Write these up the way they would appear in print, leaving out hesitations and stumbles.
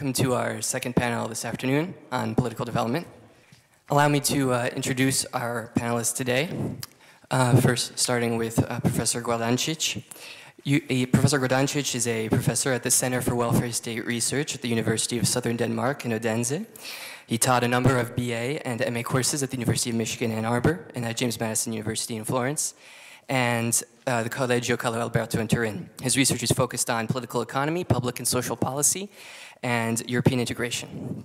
Welcome to our second panel this afternoon on political development. Allow me to introduce our panelists today. First, starting with Professor Guardiancich. Professor Guardiancich is a professor at the Center for Welfare State Research at the University of Southern Denmark in Odense. He taught a number of BA and MA courses at the University of Michigan, Ann Arbor, and at James Madison University in Florence, and the Collegio Carlo Alberto in Turin. His research is focused on political economy, public and social policy, and European integration.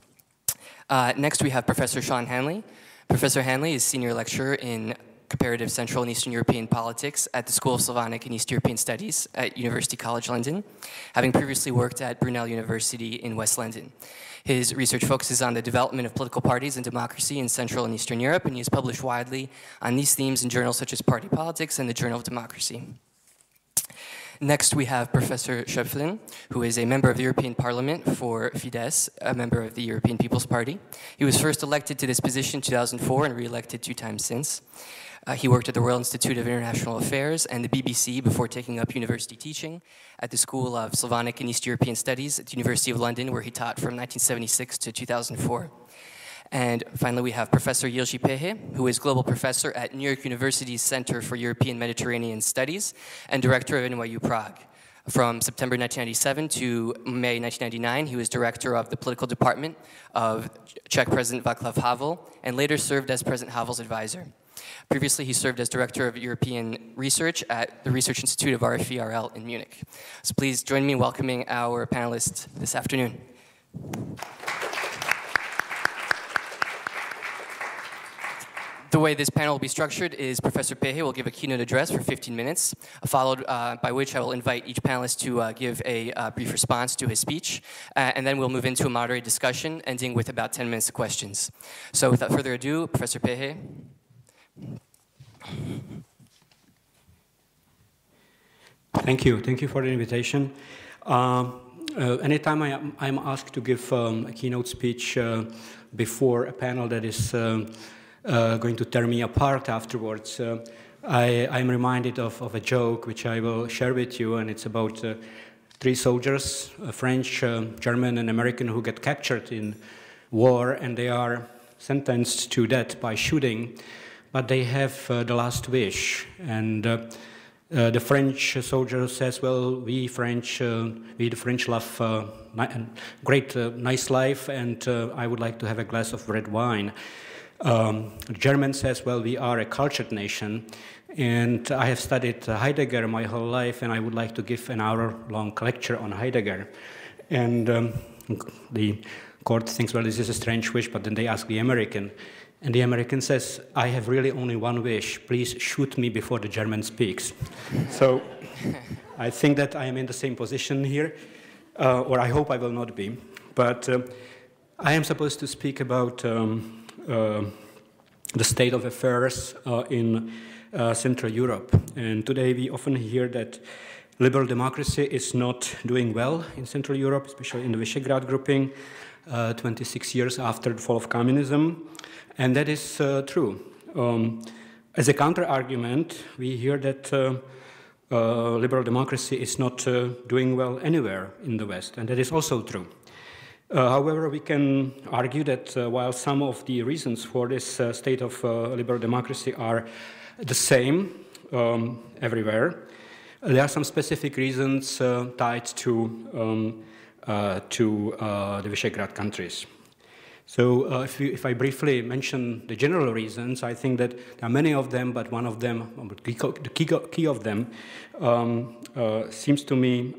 Next, we have Professor Sean Hanley. Professor Hanley is senior lecturer in comparative Central and Eastern European politics at the School of Slavonic and East European Studies at University College London, having previously worked at Brunel University in West London. His research focuses on the development of political parties and democracy in Central and Eastern Europe, and he has published widely on these themes in journals such as Party Politics and the Journal of Democracy. Next, we have Professor Schöpflin, who is a member of the European Parliament for Fidesz, a member of the European People's Party. He was first elected to this position in 2004 and re-elected 2 times since. He worked at the Royal Institute of International Affairs and the BBC before taking up university teaching at the School of Slavonic and East European Studies at the University of London, where he taught from 1976 to 2004. And finally, we have Professor JIRI Pehe, who is global professor at New York University's Center for European Mediterranean Studies and director of NYU Prague. From September 1997 to May 1999, he was director of the political department of Czech President Václav Havel and later served as President Havel's advisor. Previously, he served as Director of European Research at the Research Institute of RFERL in Munich. So please join me in welcoming our panelists this afternoon. The way this panel will be structured is Professor Pehe will give a keynote address for 15 minutes, followed by which I will invite each panelist to give a brief response to his speech, and then we'll move into a moderated discussion, ending with about 10 minutes of questions. So without further ado, Professor Pehe. Thank you for the invitation. Anytime I'm asked to give a keynote speech before a panel that is going to tear me apart afterwards, I'm reminded of a joke which I will share with you, and it's about 3 soldiers, French, German, and American, who get captured in war, and they are sentenced to death by shooting. But they have the last wish, and the French soldier says, "Well, we the French love nice life, and I would like to have a glass of red wine." The German says, "Well, we are a cultured nation, and I have studied Heidegger my whole life, and I would like to give an hour-long lecture on Heidegger." And the court thinks, "Well, this is a strange wish," but then they ask the American. And the American says, "I have really only one wish. Please shoot me before the German speaks." So I think that I am in the same position here, or I hope I will not be. But I am supposed to speak about the state of affairs in Central Europe. And today we often hear that liberal democracy is not doing well in Central Europe, especially in the Visegrad grouping, 26 years after the fall of communism. And that is true. As a counter-argument, we hear that liberal democracy is not doing well anywhere in the West, and that is also true. However, we can argue that while some of the reasons for this state of liberal democracy are the same everywhere, there are some specific reasons tied to the Visegrad countries. So if I briefly mention the general reasons, I think that there are many of them, but one of them, the key of them, seems to me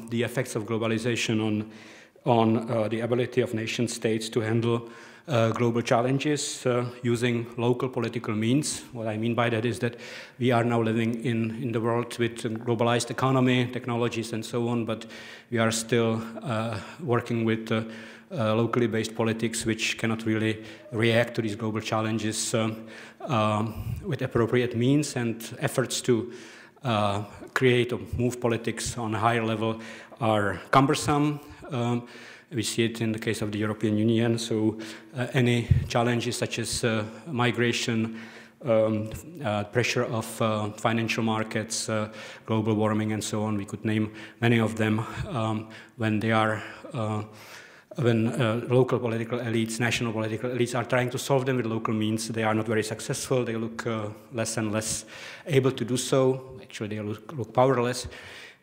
the effects of globalization on the ability of nation states to handle global challenges using local political means. What I mean by that is that we are now living in the world with a globalized economy, technologies, and so on, but we are still working with locally based politics, which cannot really react to these global challenges with appropriate means, and efforts to create or move politics on a higher level are cumbersome. We see it in the case of the European Union, so any challenges such as migration, pressure of financial markets, global warming, and so on, we could name many of them when they are local political elites, national political elites are trying to solve them with local means, they are not very successful. They look less and less able to do so. Actually, they look powerless.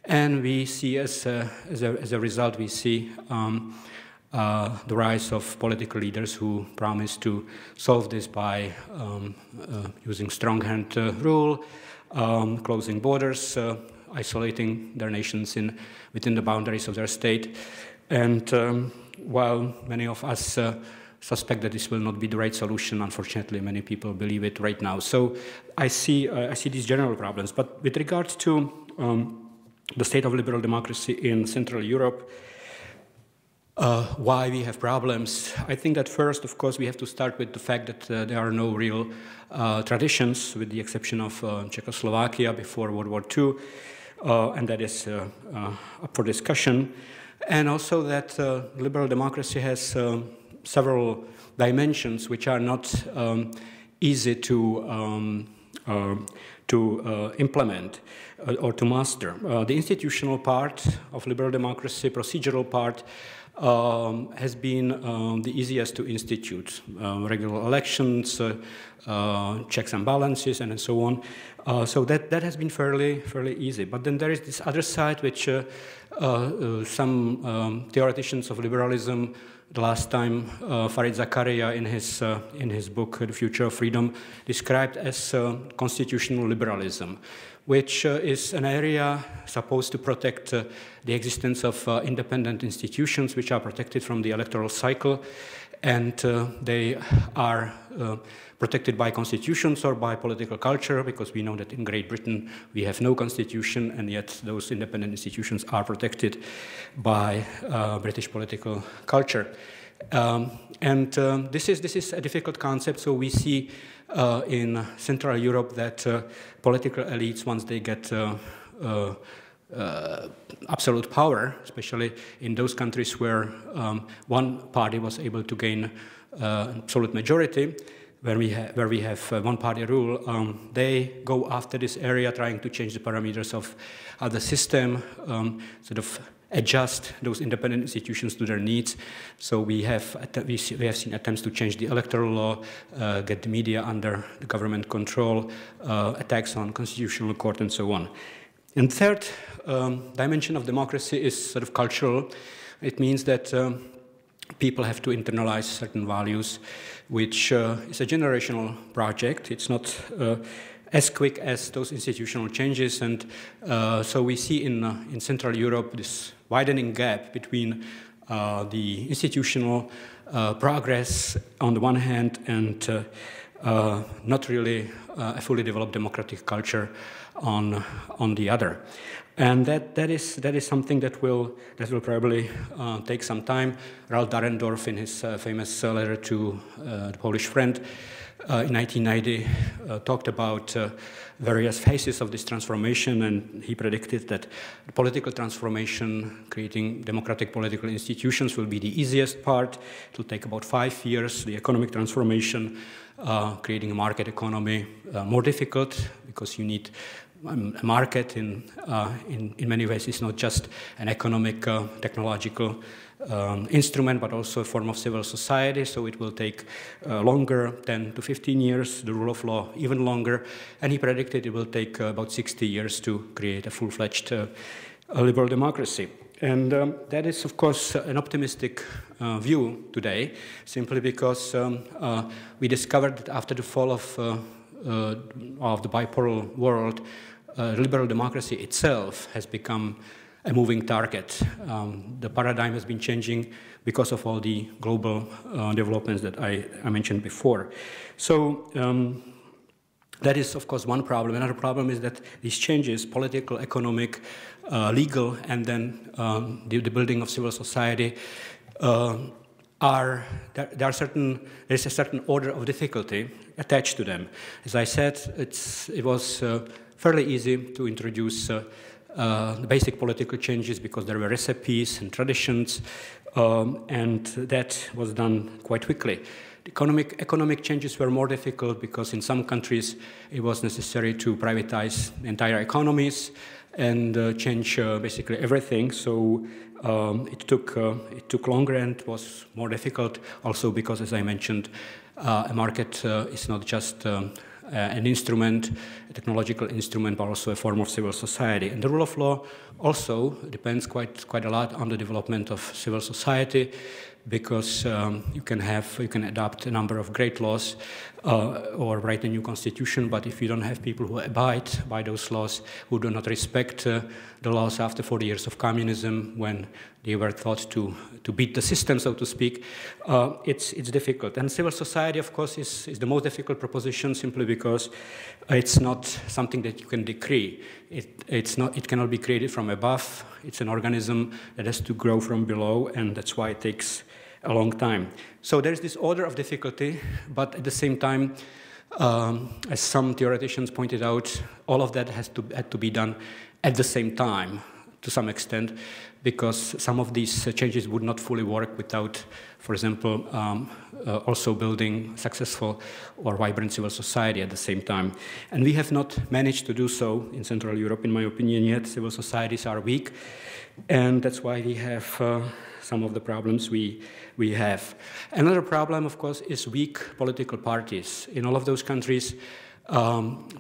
And we see, as a result, we see the rise of political leaders who promise to solve this by using strong-hand rule, closing borders, isolating their nations within the boundaries of their state. And while many of us suspect that this will not be the right solution, unfortunately, many people believe it right now. So I see these general problems. But with regard to the state of liberal democracy in Central Europe, why we have problems, I think that first, of course, we have to start with the fact that there are no real traditions, with the exception of Czechoslovakia before World War II, and that is up for discussion. And also that liberal democracy has several dimensions which are not easy to implement or to master. The institutional part of liberal democracy, procedural part, has been the easiest to institute. Regular elections, checks and balances, and so on. So that has been fairly easy. But then there is this other side which some theoreticians of liberalism, the last time Farid Zakaria in his book The Future of Freedom described as constitutional liberalism, which is an area supposed to protect the existence of independent institutions which are protected from the electoral cycle, and they are protected by constitutions or by political culture, because we know that in Great Britain we have no constitution, and yet those independent institutions are protected by British political culture. This is a difficult concept, so we see in Central Europe that political elites, once they get absolute power, especially in those countries where one party was able to gain absolute majority, where we have one-party rule, they go after this area, trying to change the parameters of the system, sort of adjust those independent institutions to their needs. So we have seen attempts to change the electoral law, get the media under the government control, attacks on constitutional court, and so on. And third dimension of democracy is sort of cultural. It means that people have to internalize certain values, which is a generational project. It's not as quick as those institutional changes, and so we see in Central Europe this widening gap between the institutional progress on the one hand and not really a fully developed democratic culture on the other. And that is something that will probably take some time. Ralph Dahrendorf, in his famous letter to the Polish friend in 1990, talked about various phases of this transformation, and he predicted that the political transformation, creating democratic political institutions, will be the easiest part. It will take about 5 years. The economic transformation, creating a market economy, more difficult, because you need a market in many ways is not just an economic, technological instrument, but also a form of civil society. So it will take longer, 10 to 15 years, the rule of law even longer. And he predicted it will take about 60 years to create a full-fledged liberal democracy. And that is, of course, an optimistic view today, simply because we discovered that after the fall of the bipolar world, liberal democracy itself has become a moving target. The paradigm has been changing because of all the global developments that I mentioned before. So that is, of course, one problem. Another problem is that these changes, political, economic, legal, and then the building of civil society, there is a certain order of difficulty attached to them. As I said, it was fairly easy to introduce the basic political changes because there were recipes and traditions. and that was done quite quickly. Economic changes were more difficult because in some countries it was necessary to privatize entire economies and change basically everything. So it took longer and was more difficult. Also because, as I mentioned, a market is not just an instrument, a technological instrument, but also a form of civil society. And the rule of law also depends quite a lot on the development of civil society, because you can adopt a number of great laws or write a new constitution, but if you don't have people who abide by those laws, who do not respect the laws after 40 years of communism, when they were thought to beat the system, so to speak, it's difficult. And civil society, of course, is the most difficult proposition, simply because it's not something that you can decree. It cannot be created from above. It's an organism that has to grow from below, and that's why it takes a long time. So there's this order of difficulty, but at the same time, as some theoreticians pointed out, all of that had to be done at the same time, to some extent, because some of these changes would not fully work without, for example, also building successful or vibrant civil society at the same time. And we have not managed to do so in Central Europe, in my opinion, yet. Civil societies are weak, and that's why we have some of the problems we have. Another problem, of course, is weak political parties. In all of those countries,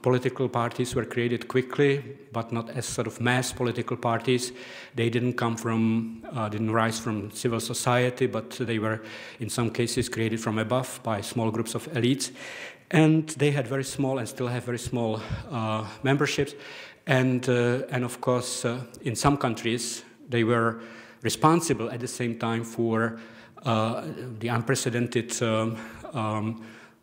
political parties were created quickly, but not as sort of mass political parties. They didn't rise from civil society, but they were, in some cases, created from above by small groups of elites. And they had very small and still have very small memberships. And of course, in some countries, they were responsible at the same time for the unprecedented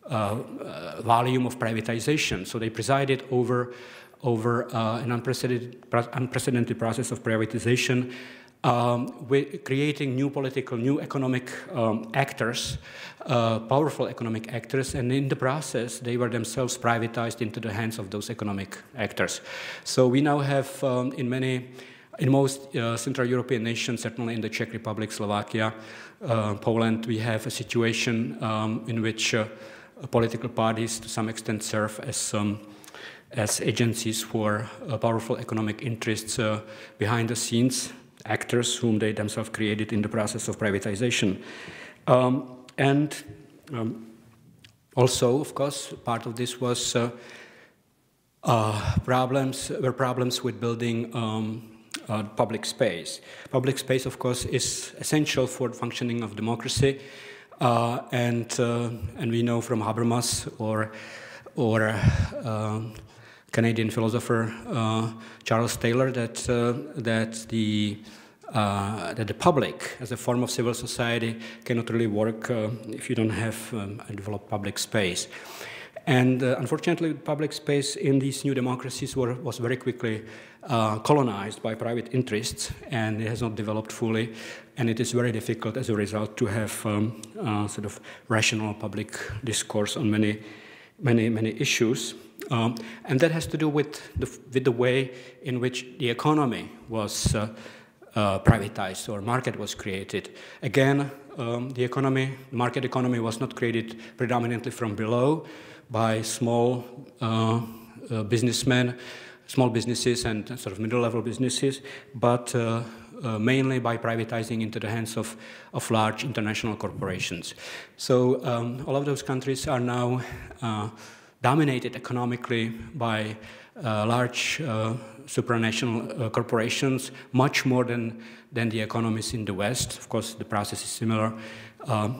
volume of privatization. So they presided over an unprecedented process of privatization, creating new economic actors, powerful economic actors, and in the process they were themselves privatized into the hands of those economic actors. So we now have in most Central European nations, certainly in the Czech Republic, Slovakia, Poland, we have a situation in which political parties to some extent serve as agencies for powerful economic interests behind the scenes, actors whom they themselves created in the process of privatization. Also, of course, part of this was problems with building public space. Public space, of course, is essential for the functioning of democracy, and we know from Habermas or Canadian philosopher Charles Taylor that the public as a form of civil society cannot really work if you don't have a developed public space. And unfortunately, public space in these new democracies was very quickly colonized by private interests, and it has not developed fully. And it is very difficult, as a result, to have sort of rational public discourse on many issues. And that has to do with the way in which the economy was privatized or market was created. Again, the market economy was not created predominantly from below by small businessmen, small businesses and sort of middle-level businesses, but mainly by privatizing into the hands of large international corporations. So all of those countries are now dominated economically by large supranational corporations, much more than the economies in the West. Of course, the process is similar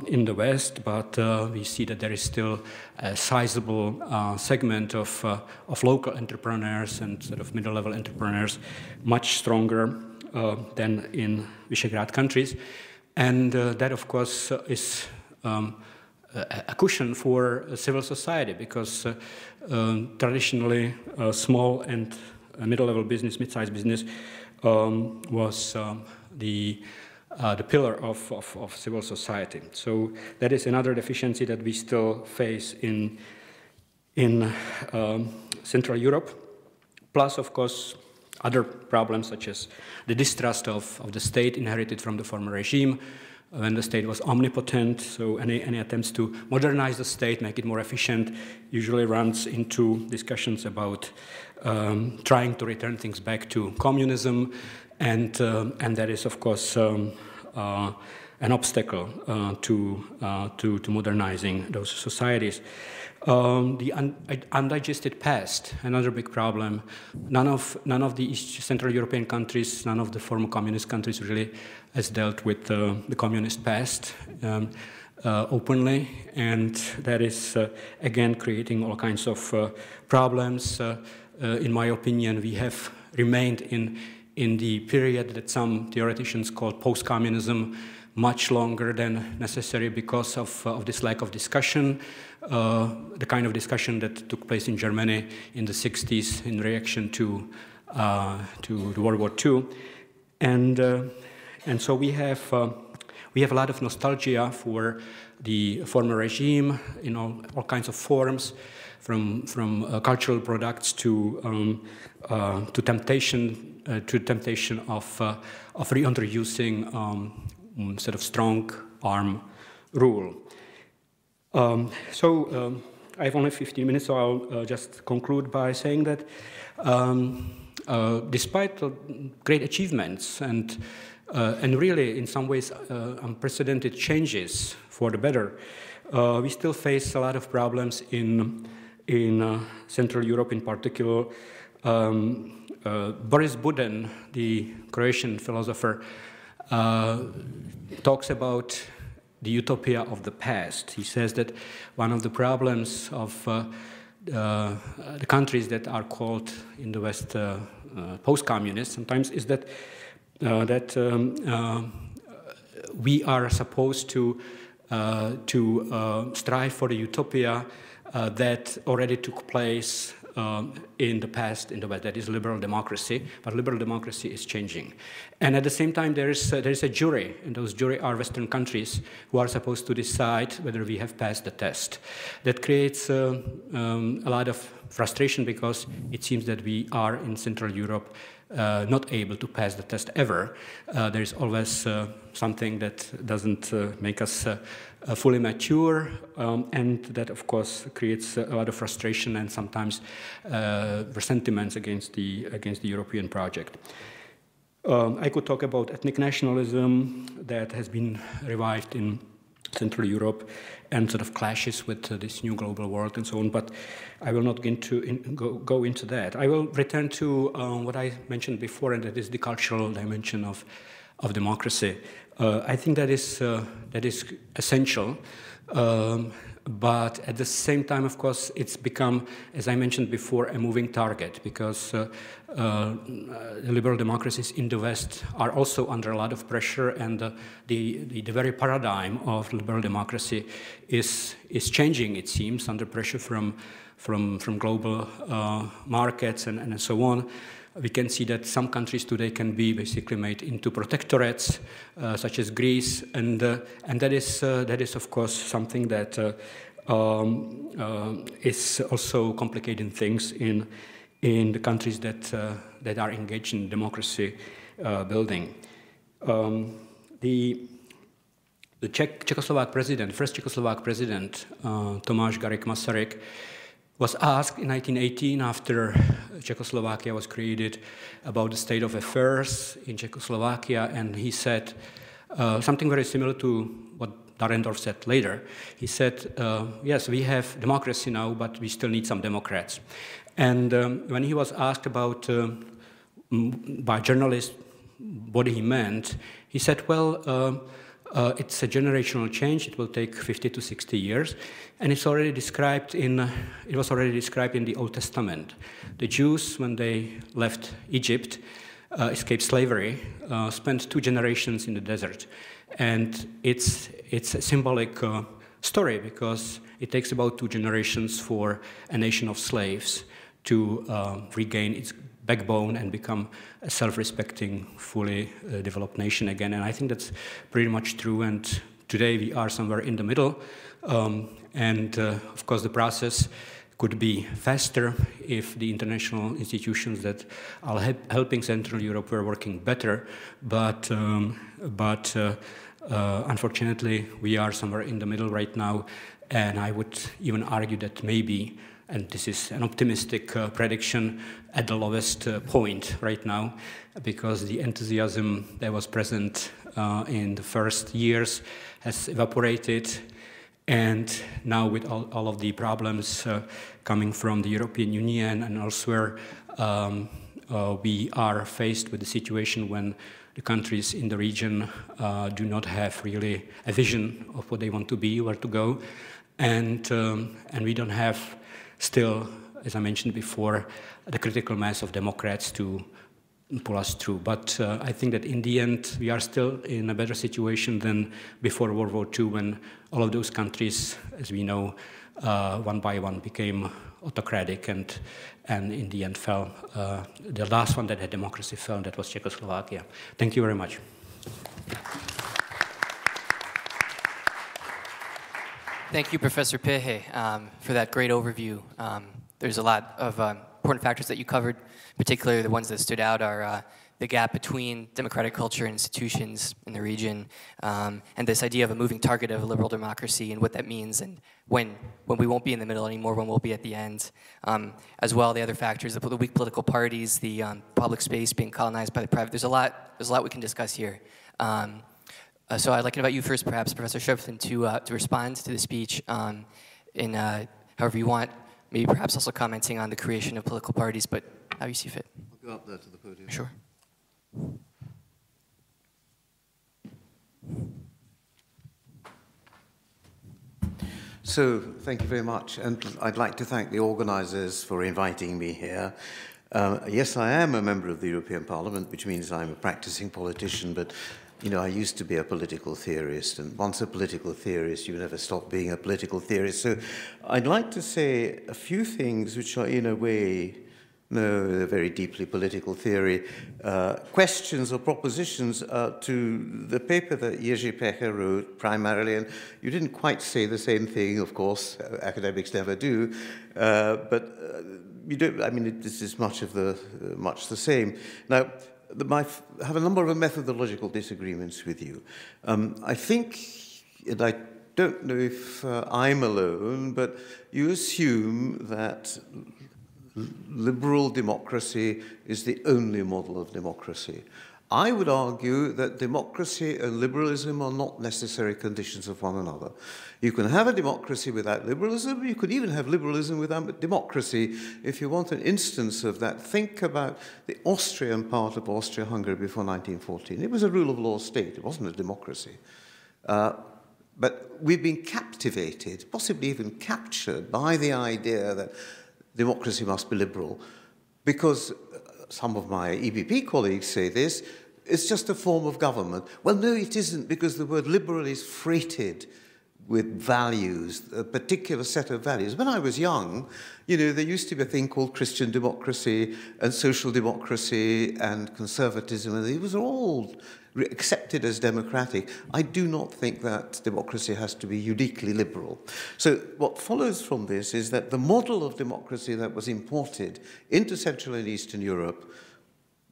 in the West, but we see that there is still a sizable segment of local entrepreneurs and sort of middle-level entrepreneurs, much stronger than in Visegrad countries. And that, of course, is a cushion for civil society, because traditionally small and middle-level business, mid-sized business, was the pillar of civil society. So that is another deficiency that we still face in Central Europe. Plus, of course, other problems such as the distrust of the state inherited from the former regime, when the state was omnipotent. So any attempts to modernize the state, make it more efficient, usually runs into discussions about trying to return things back to communism, and that is, of course, an obstacle to modernizing those societies. The undigested past, another big problem. None of the East Central European countries, none of the former communist countries really has dealt with the communist past openly, and that is again creating all kinds of problems. In my opinion, we have remained in the period that some theoreticians call post-communism much longer than necessary because of this lack of discussion, the kind of discussion that took place in Germany in the 60s in reaction to World War II, and so we have a lot of nostalgia for the former regime in all kinds of forms, from cultural products to temptation of reintroducing sort of strong arm rule. I have only 15 minutes, so I'll just conclude by saying that despite great achievements and really, in some ways, unprecedented changes for the better, we still face a lot of problems in Central Europe, in particular. Boris Buden, the Croatian philosopher, talks about the utopia of the past. He says that one of the problems of the countries that are called in the West post-communist sometimes is that we are supposed to strive for the utopia that already took place in the past in the West, that is liberal democracy, but liberal democracy is changing. And at the same time, there is a jury, and those jury are Western countries who are supposed to decide whether we have passed the test. That creates a lot of frustration because it seems that we are in Central Europe not able to pass the test ever. There is always something that doesn't make us fully mature, and that, of course, creates a lot of frustration and sometimes resentments against the European project. I could talk about ethnic nationalism that has been revived in Central Europe and sort of clashes with this new global world and so on, but I will not go into that. I will return to what I mentioned before, and that is the cultural dimension of democracy. I think that is essential, but at the same time, of course, it's become, as I mentioned before, a moving target, because the liberal democracies in the West are also under a lot of pressure, and the very paradigm of liberal democracy is changing, it seems, under pressure from global markets and so on. We can see that some countries today can be basically made into protectorates, such as Greece, and that is of course something that is also complicating things in the countries that are engaged in democracy building. The Czechoslovak president, first Czechoslovak president, Tomáš Garrigue Masaryk, was asked in 1918, after Czechoslovakia was created, about the state of affairs in Czechoslovakia, and he said something very similar to what Dahrendorf said later. He said, yes, we have democracy now, but we still need some Democrats. And when he was asked about, by journalists, what he meant, he said, well, it's a generational change. It will take 50 to 60 years, and it was already described in the Old Testament. The Jews, when they left Egypt, escaped slavery, spent 2 generations in the desert, and it's a symbolic story, because it takes about 2 generations for a nation of slaves to regain its backbone and become a self-respecting, fully developed nation again. And I think that's pretty much true, and today we are somewhere in the middle. Of course, the process could be faster if the international institutions that are helping Central Europe were working better, but Unfortunately, we are somewhere in the middle right now, and I would even argue that maybe, and this is an optimistic prediction, at the lowest point right now, because the enthusiasm that was present in the first years has evaporated, and now with all of the problems coming from the European Union and elsewhere, we are faced with the situation when the countries in the region do not have really a vision of what they want to be, where to go, and we don't have still, as I mentioned before, the critical mass of Democrats to pull us through. But I think that in the end, we are still in a better situation than before World War II, when all of those countries, as we know, one by one became autocratic and in the end fell. The last one that had democracy fell, and that was Czechoslovakia. Thank you very much. Thank you, Professor Pehe, for that great overview. There's a lot of important factors that you covered. Particularly the ones that stood out are the gap between democratic culture and institutions in the region, and this idea of a moving target of a liberal democracy and what that means, and when we won't be in the middle anymore, when we'll be at the end. As well, the other factors, the weak political parties, the public space being colonized by the private. There's a lot we can discuss here. So I'd like to invite you first, perhaps, Professor Schöpflin, to respond to the speech in however you want, maybe perhaps also commenting on the creation of political parties, but how you see fit. I'll go up there to the podium. Sure. So, thank you very much, and I'd like to thank the organisers for inviting me here. Yes, I am a member of the European Parliament, which means I'm a practicing politician, but you know, I used to be a political theorist, and once a political theorist, you never stop being a political theorist. So I'd like to say a few things which are, in a way, no, they're very deeply political theory, questions or propositions to the paper that JIRI Pehe wrote primarily, and you didn't quite say the same thing, of course, academics never do, but you don't, I mean, this is much the same. Now, I have a number of methodological disagreements with you. I think, and I don't know if I'm alone, but you assume that liberal democracy is the only model of democracy. I would argue that democracy and liberalism are not necessary conditions of one another. You can have a democracy without liberalism. You could even have liberalism without democracy. If you want an instance of that, think about the Austrian part of Austria-Hungary before 1914. It was a rule of law state. It wasn't a democracy. But we've been captivated, possibly even captured, by the idea that democracy must be liberal, because some of my EPP colleagues say this, it's just a form of government. Well, no, it isn't, because the word liberal is freighted with values, a particular set of values. When I was young, you know, there used to be a thing called Christian democracy and social democracy and conservatism, and it was all accepted as democratic. I do not think that democracy has to be uniquely liberal. So what follows from this is that the model of democracy that was imported into Central and Eastern Europe,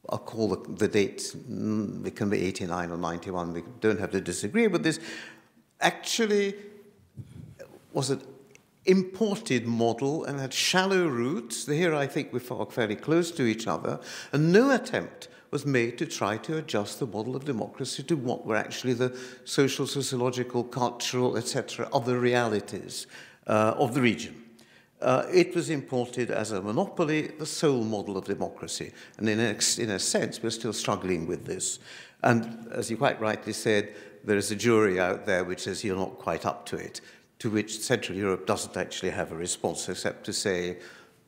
I'll call the date, it can be 89 or 91, we don't have to disagree with this, actually was an imported model and had shallow roots. Here I think we're fairly close to each other, and no attempt was made to try to adjust the model of democracy to what were actually the social, sociological, cultural, etc., other realities of the region. It was imported as a monopoly, the sole model of democracy. And in a sense, we're still struggling with this. And as you quite rightly said, there is a jury out there which says you're not quite up to it, to which Central Europe doesn't actually have a response except to say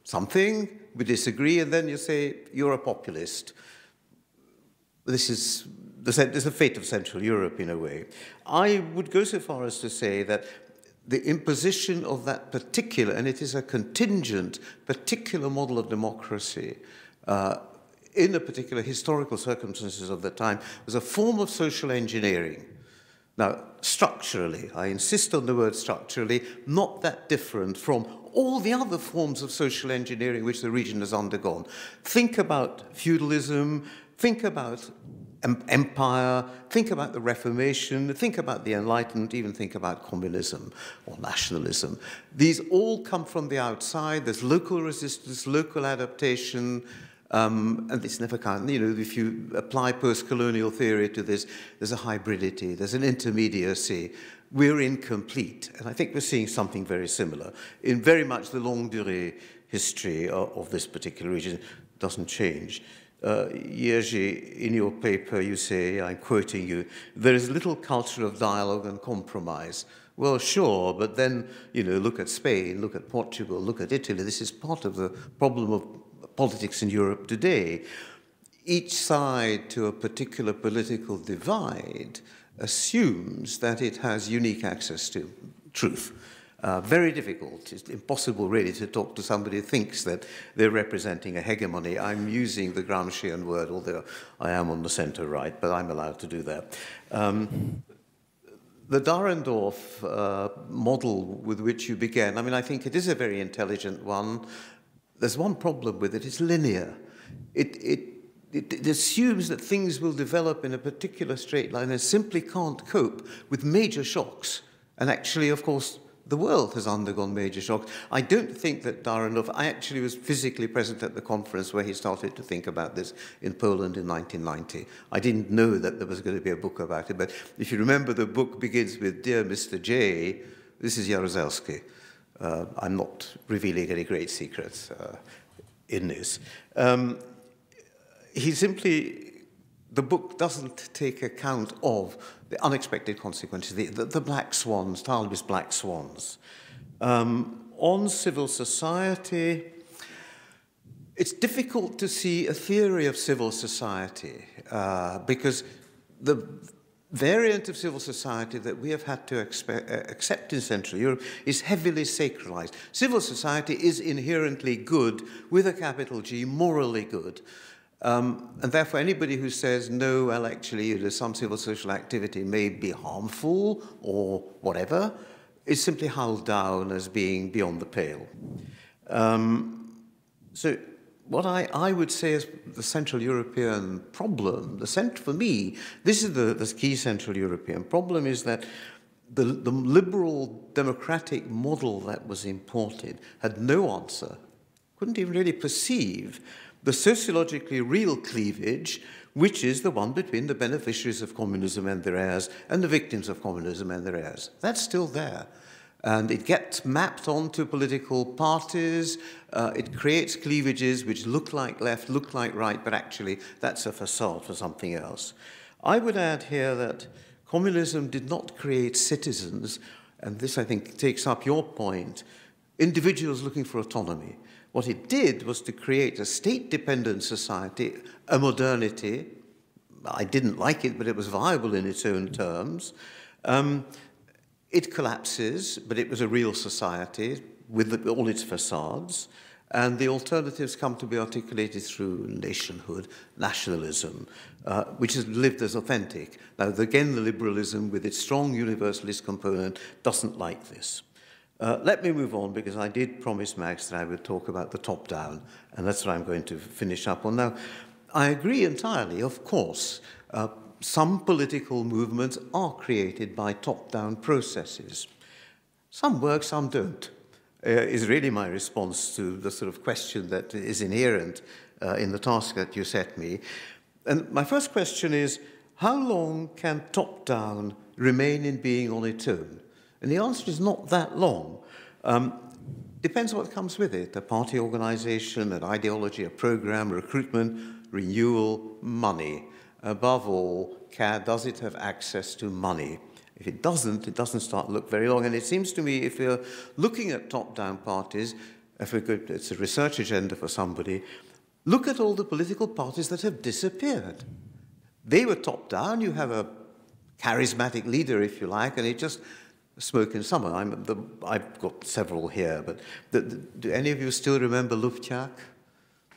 something, we disagree, and then you say you're a populist. This is the fate of Central Europe in a way. I would go so far as to say that the imposition of that particular, and it is a contingent, particular model of democracy in the particular historical circumstances of the time was a form of social engineering. Now, structurally, I insist on the word structurally, not that different from all the other forms of social engineering which the region has undergone. Think about feudalism, think about empire, think about the Reformation, think about the Enlightenment, even think about communism or nationalism. These all come from the outside. There's local resistance, local adaptation, and it's never kind. You know, if you apply post-colonial theory to this, there's a hybridity, there's an intermediacy. We're incomplete, and I think we're seeing something very similar in very much the longue durée history of this particular region. Doesn't change. JIRI, in your paper, you say, I'm quoting you, there is little culture of dialogue and compromise. Well, sure, but then, you know, look at Spain, look at Portugal, look at Italy. This is part of the problem of politics in Europe today. Each side to a particular political divide assumes that it has unique access to truth. Very difficult. It's impossible, really, to talk to somebody who thinks that they're representing a hegemony. I'm using the Gramscian word, although I am on the center right, but I'm allowed to do that. The Dahrendorf model with which you began, I mean, I think it is a very intelligent one. There's one problem with it. It's linear. It assumes that things will develop in a particular straight line and simply can't cope with major shocks. And actually, of course, the world has undergone major shocks. I don't think that Dahrendorf, I actually was physically present at the conference where he started to think about this in Poland in 1990. I didn't know that there was going to be a book about it, but if you remember, the book begins with, Dear Mr. J, this is Jaruzelski. I'm not revealing any great secrets in this. The book doesn't take account of the unexpected consequences, the black swans, Talby's black swans. On civil society, it's difficult to see a theory of civil society because the variant of civil society that we have had to accept in Central Europe is heavily sacralized. Civil society is inherently good, with a capital G, morally good. And therefore, anybody who says, no, well, actually, you know, some civil social activity may be harmful or whatever, is simply held down as being beyond the pale. So what I would say is the Central European problem, for me, this is the key Central European problem, is that the liberal democratic model that was imported had no answer, couldn't even really perceive the sociologically real cleavage, which is the one between the beneficiaries of communism and their heirs and the victims of communism and their heirs. That's still there. And it gets mapped onto political parties. It creates cleavages which look like left, look like right, but actually that's a facade for something else. I would add here that communism did not create citizens, and this, I think, takes up your point, individuals looking for autonomy. What it did was to create a state-dependent society, a modernity. I didn't like it, but it was viable in its own terms. It collapses, but it was a real society with all its facades. And the alternatives come to be articulated through nationhood, nationalism, which has lived as authentic. Now, again, the liberalism, with its strong universalist component, doesn't like this. Let me move on, because I did promise Max that I would talk about the top-down, and that's what I'm going to finish up on. Now, I agree entirely, of course. Some political movements are created by top-down processes. Some work, some don't, is really my response to the sort of question that is inherent in the task that you set me. And my first question is, how long can top-down remain in being on its own? And the answer is not that long. Depends what comes with it, a party organization, an ideology, a program, recruitment, renewal, money. Above all, does it have access to money? If it doesn't start to look very long. And it seems to me, if you're looking at top-down parties, it's a research agenda for somebody, look at all the political parties that have disappeared. They were top-down. You have a charismatic leader, if you like, and it just smoke in summer. I've got several here, but do any of you still remember Ljubljana,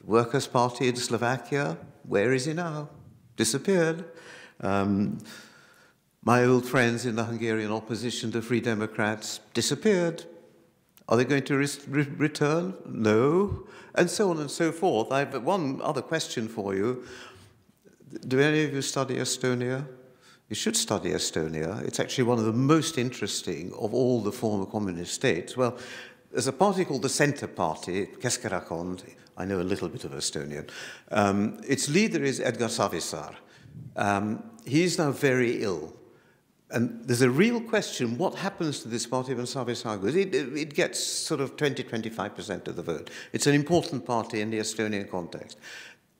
the Workers' Party in Slovakia? Where is he now? Disappeared. My old friends in the Hungarian opposition, the Free Democrats, disappeared. Are they going to return? No. And so on and so forth. I have one other question for you. Do any of you study Estonia? You should study Estonia. It's actually one of the most interesting of all the former communist states. Well, there's a party called the Centre Party, Keskerakond. I know a little bit of Estonian. Its leader is Edgar Savisaar. He is now very ill. And there's a real question, what happens to this party when Savisaar goes? It gets sort of 20-25% of the vote. It's an important party in the Estonian context.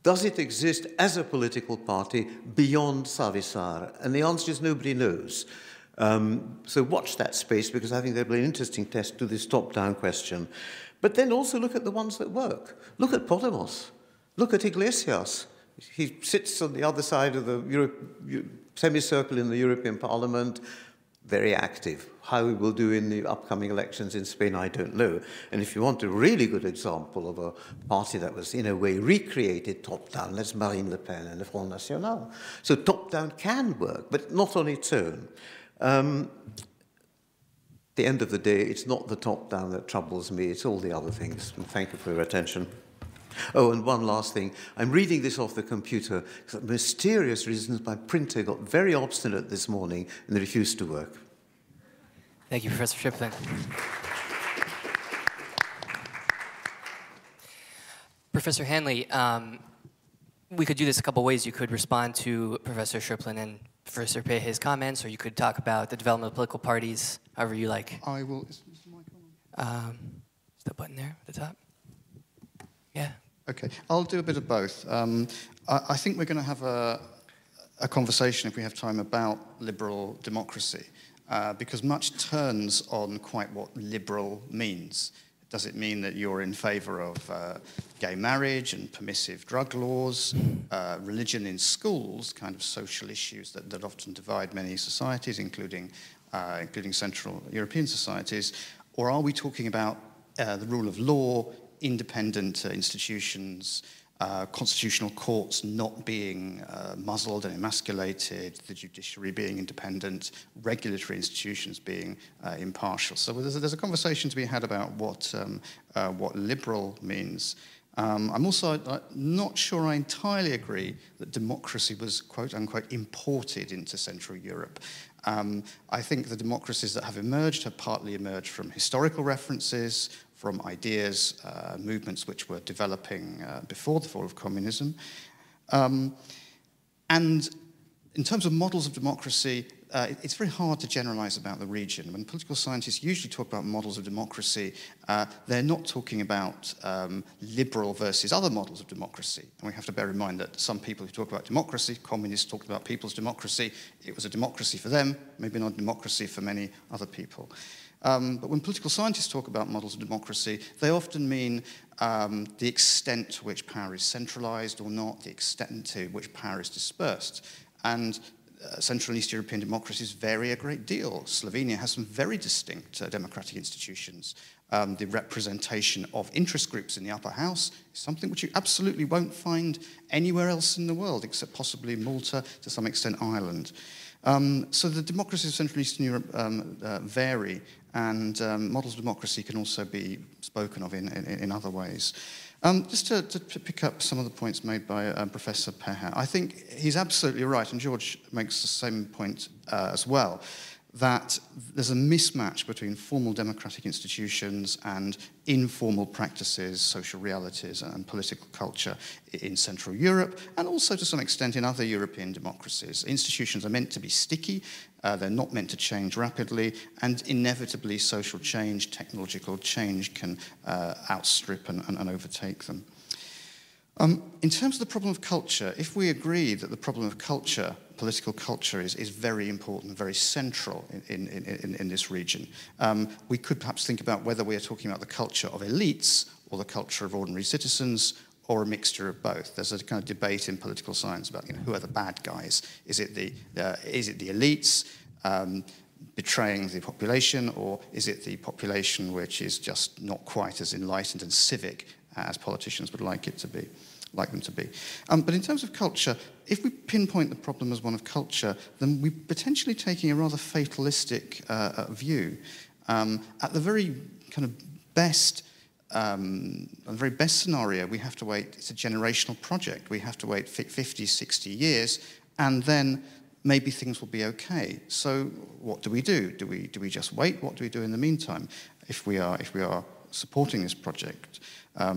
Does it exist as a political party beyond Savisaar? And the answer is nobody knows. So watch that space, because I think there'll be an interesting test to this top-down question. But then also look at the ones that work. Look at Podemos. Look at Iglesias. He sits on the other side of the semicircle in the European Parliament, very active. How he will do in the upcoming elections in Spain, I don't know. And if you want a really good example of a party that was, in a way, recreated top-down, that's Marine Le Pen and the Front National. So top-down can work, but not on its own. At the end of the day, it's not the top-down that troubles me, it's all the other things. And thank you for your attention. Oh, and one last thing. I'm reading this off the computer because for mysterious reasons my printer got very obstinate this morning and they refused to work. Thank you, Professor Schöpflin. Professor Hanley, we could do this a couple ways. You could respond to Professor Schöpflin and Professor Pehe's comments, or you could talk about the development of political parties, however you like. I will. Is the mic on? Is the button there at the top? Yeah. Okay, I'll do a bit of both. I think we're going to have a conversation, if we have time, about liberal democracy, because much turns on quite what liberal means. Does it mean that you're in favour of gay marriage and permissive drug laws, religion in schools, kind of social issues that often divide many societies, including Central European societies, or are we talking about the rule of law, independent institutions, constitutional courts not being muzzled and emasculated, the judiciary being independent, regulatory institutions being impartial? So there's a conversation to be had about what liberal means. I'm also not sure I entirely agree that democracy was, quote unquote, imported into Central Europe. I think the democracies that have emerged have partly emerged from historical references, from ideas, movements which were developing before the fall of communism. And in terms of models of democracy, it's very hard to generalize about the region. When political scientists usually talk about models of democracy, they're not talking about liberal versus other models of democracy. And we have to bear in mind that some people who talk about democracy, communists talked about people's democracy, it was a democracy for them, maybe not a democracy for many other people. But when political scientists talk about models of democracy, they often mean the extent to which power is centralized or not, the extent to which power is dispersed. And Central and East European democracies vary a great deal. Slovenia has some very distinct democratic institutions. The representation of interest groups in the upper house is something which you absolutely won't find anywhere else in the world, except possibly Malta, to some extent Ireland. So the democracies of Central and Eastern Europe vary, and models of democracy can also be spoken of in other ways. Just to pick up some of the points made by Professor Pehe, I think he's absolutely right, and George makes the same point as well, that there's a mismatch between formal democratic institutions and informal practices, social realities, and political culture in Central Europe, and also to some extent in other European democracies. Institutions are meant to be sticky, they're not meant to change rapidly, and inevitably social change, technological change can outstrip and overtake them. In terms of the problem of culture, if we agree that the problem of culture, political culture, is very important, very central in this region, we could perhaps think about whether we are talking about the culture of elites or the culture of ordinary citizens, or a mixture of both. There's a kind of debate in political science about who are the bad guys. Is it the elites betraying the population, or is it the population which is just not quite as enlightened and civic as politicians would like them to be? But in terms of culture, if we pinpoint the problem as one of culture, then we're potentially taking a rather fatalistic view. At the very kind of best, the very best scenario, we have to wait, it's a generational project, we have to wait 50, 60 years, and then maybe things will be okay. So what do we do? Do we just wait? What do we do in the meantime if we are supporting this project?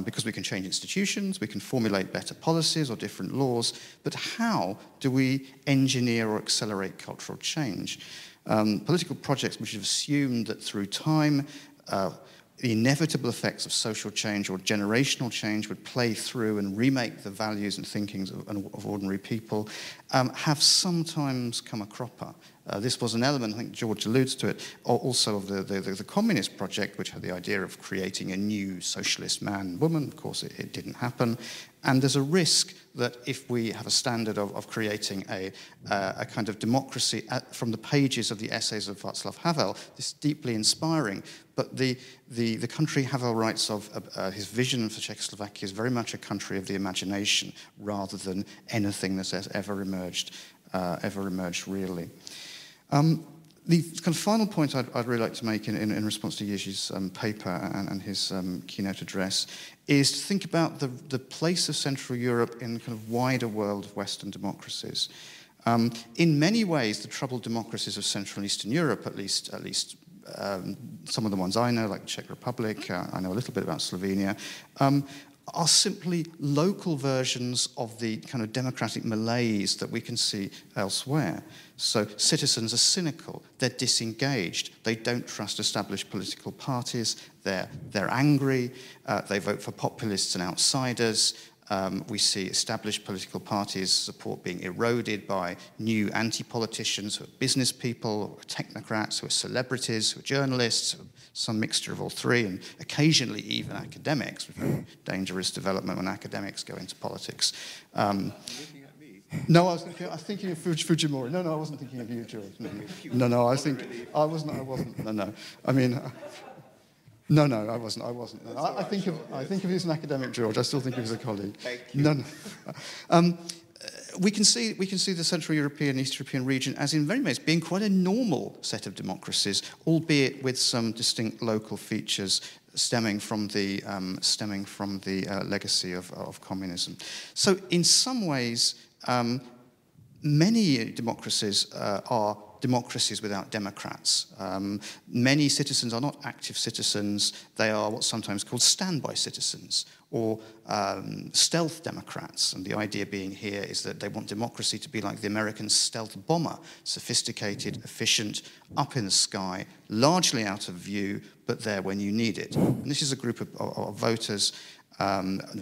Because we can change institutions, we can formulate better policies or different laws, but how do we engineer or accelerate cultural change? Political projects which have assumed that through time, the inevitable effects of social change or generational change would play through and remake the values and thinkings of ordinary people, have sometimes come a cropper. This was an element, I think George alludes to it, also of the communist project, which had the idea of creating a new socialist man and woman. Of course, it didn't happen. And there's a risk that if we have a standard of creating a kind of democracy from the pages of the essays of Václav Havel, this is deeply inspiring, but the country Havel writes of his vision for Czechoslovakia is very much a country of the imagination rather than anything that has ever emerged really. The kind of final point I'd really like to make in response to Jiří's paper and his keynote address is to think about the place of Central Europe in the kind of wider world of Western democracies. In many ways, the troubled democracies of Central and Eastern Europe, at least some of the ones I know, like the Czech Republic, I know a little bit about Slovenia, are simply local versions of the kind of democratic malaise that we can see elsewhere. So citizens are cynical, they're disengaged, they don't trust established political parties, they're angry, they vote for populists and outsiders. We see established political parties' support being eroded by new anti-politicians who are business people, who are technocrats, who are celebrities, who are journalists, some mixture of all three, and occasionally even academics, with a dangerous development when academics go into politics. No, I was thinking of Fujimori. No, I wasn't thinking of you, George. No, I wasn't. No. I mean... No, I wasn't. No. I think of you as an academic, George. I still think of you as a colleague. No. We can see the Central European, East European region as, in many ways, being quite a normal set of democracies, albeit with some distinct local features stemming from the legacy of communism. So, in some ways, many democracies are democracies without democrats. Many citizens are not active citizens, they are what's sometimes called standby citizens, or stealth democrats. And the idea being here is that they want democracy to be like the American stealth bomber, sophisticated, efficient, up in the sky, largely out of view, but there when you need it. And this is a group of voters,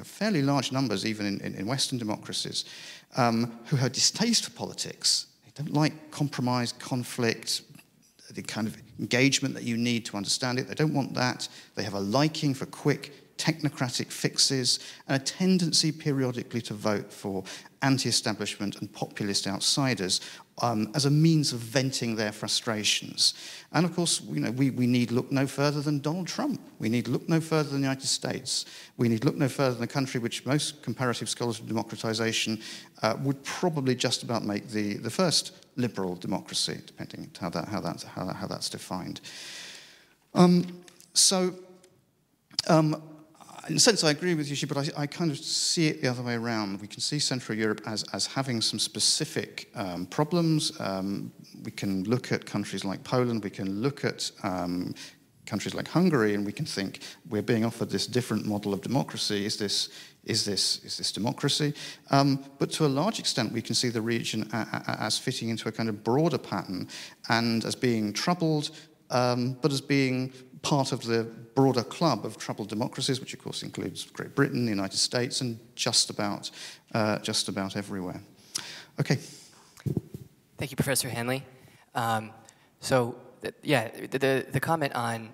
fairly large numbers even in Western democracies, who have distaste for politics. They don't like compromise, conflict, the kind of engagement that you need to understand it. They don't want that. They have a liking for quick, technocratic fixes and a tendency periodically to vote for anti-establishment and populist outsiders as a means of venting their frustrations. And of course, we need look no further than Donald Trump. We need look no further than the United States. We need look no further than a country which most comparative scholars of democratization would probably just about make the first liberal democracy, depending on how that's defined. In a sense, I agree with you, but I kind of see it the other way around. We can see Central Europe as having some specific problems. We can look at countries like Poland, we can look at countries like Hungary, and we can think we're being offered this different model of democracy. Is this democracy? But to a large extent, we can see the region as fitting into a kind of broader pattern and as being troubled, but as being part of the broader club of troubled democracies, which of course includes Great Britain, the United States, and just about everywhere. Okay. Thank you, Professor Hanley. The comment on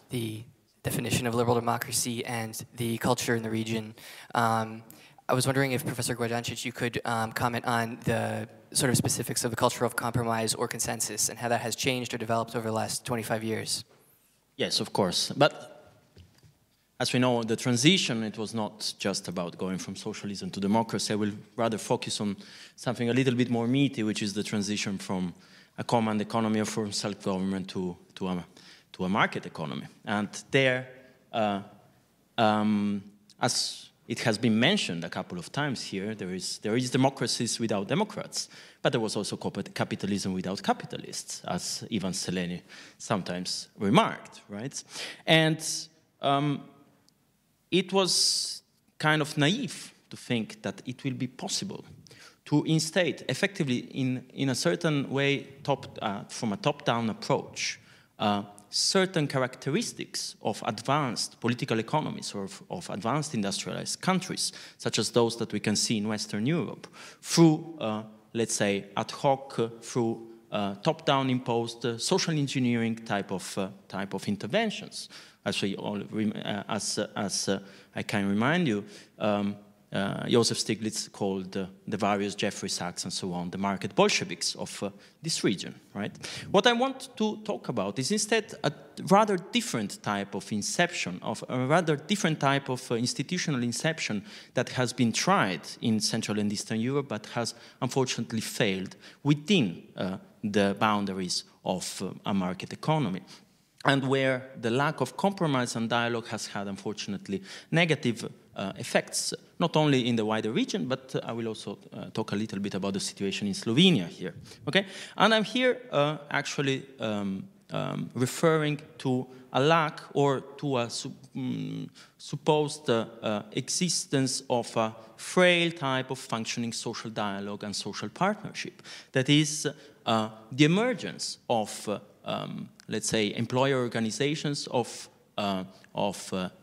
the definition of liberal democracy and the culture in the region. I was wondering if Professor Guardiancich, you could comment on the sort of specifics of the culture of compromise or consensus and how that has changed or developed over the last 25 years. Yes, of course. But as we know, the transition, it was not just about going from socialism to democracy. I will rather focus on something a little bit more meaty, which is the transition from a command economy or from self-government to a market economy. And there, as it has been mentioned a couple of times here, there is democracies without democrats, but there was also capitalism without capitalists, as Ivan Seleni sometimes remarked, right? And it was kind of naive to think that it will be possible to instate effectively in a certain way from a top-down approach certain characteristics of advanced political economies or of advanced industrialized countries, such as those that we can see in Western Europe, through, let's say, ad hoc, through top-down imposed social engineering type of interventions. Actually, as I can remind you, Joseph Stiglitz called the various Jeffrey Sachs and so on the market Bolsheviks of this region, right? What I want to talk about is instead a rather different type of inception, of a rather different type of institutional inception that has been tried in Central and Eastern Europe but has unfortunately failed within the boundaries of a market economy, and where the lack of compromise and dialogue has had, unfortunately, negative effects, not only in the wider region, but I will also talk a little bit about the situation in Slovenia here, okay? And I'm here actually referring to a lack or to a supposed existence of a frail type of functioning social dialogue and social partnership. That is the emergence of let's say, employer organizations, of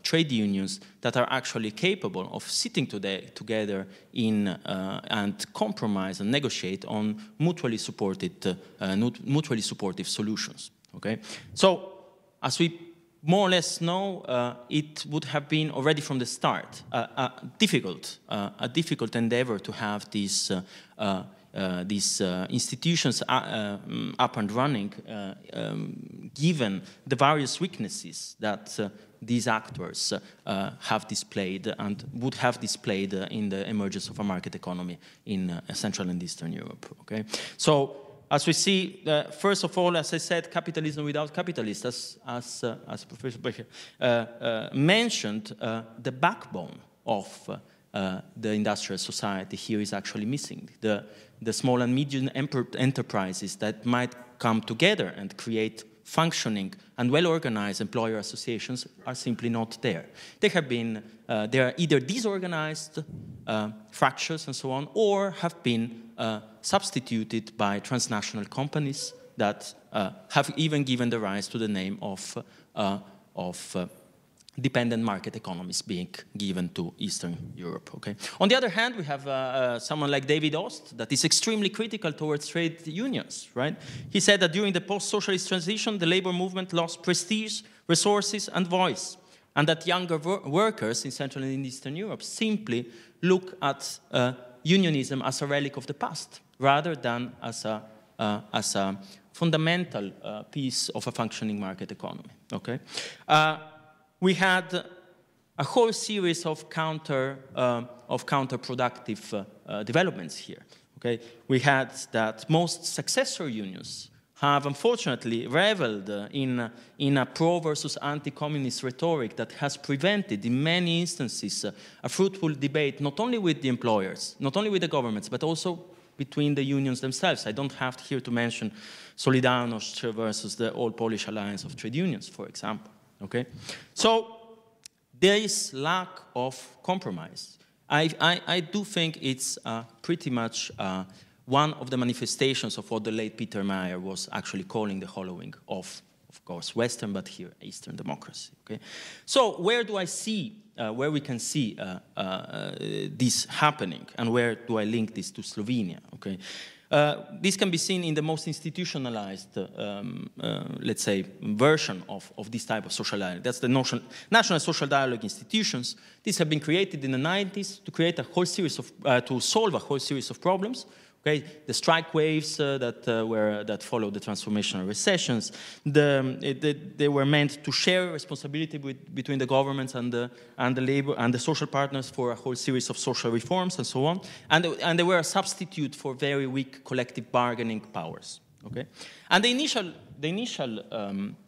trade unions that are actually capable of sitting together and compromise and negotiate on mutually supportive solutions. Okay, so as we more or less know, it would have been already from the start a difficult endeavor to have these institutions up and running, given the various weaknesses that these actors have displayed and would have displayed in the emergence of a market economy in Central and Eastern Europe. Okay, so as we see, first of all, as I said, capitalism without capitalists, as Professor Pehe mentioned, the backbone of the industrial society here is actually missing. The small and medium enterprises that might come together and create functioning and well-organized employer associations are simply not there. They have been, they are either disorganized, fractures and so on, or have been substituted by transnational companies that have even given the rise to the name of dependent market economies being given to Eastern Europe. Okay. On the other hand, we have someone like David Ost that is extremely critical towards trade unions, right? He said that during the post-socialist transition, the labor movement lost prestige, resources, and voice, and that younger workers in Central and Eastern Europe simply look at unionism as a relic of the past, rather than as a fundamental piece of a functioning market economy. Okay. We had a whole series of counterproductive developments here. Okay, we had that most successor unions have unfortunately reveled in a pro versus anti-communist rhetoric that has prevented, in many instances, a fruitful debate not only with the employers, not only with the governments, but also between the unions themselves. I don't have here to mention Solidarność versus the All Polish Alliance of Trade Unions, for example. Okay, so there is lack of compromise. I do think it's pretty much one of the manifestations of what the late Peter Mayer was actually calling the hollowing of course, Western, but here Eastern democracy. Okay, so where do I see, where we can see this happening, and where do I link this to Slovenia? Okay. This can be seen in the most institutionalized, let's say, version of this type of social dialogue. That's the national social dialogue institutions. These have been created in the 90s to create a whole series of, to solve a whole series of problems. Okay, the strike waves that followed the transformational recessions, they were meant to share responsibility between the governments and the labor and the social partners for a whole series of social reforms and so on, and they were a substitute for very weak collective bargaining powers. Okay, and the initial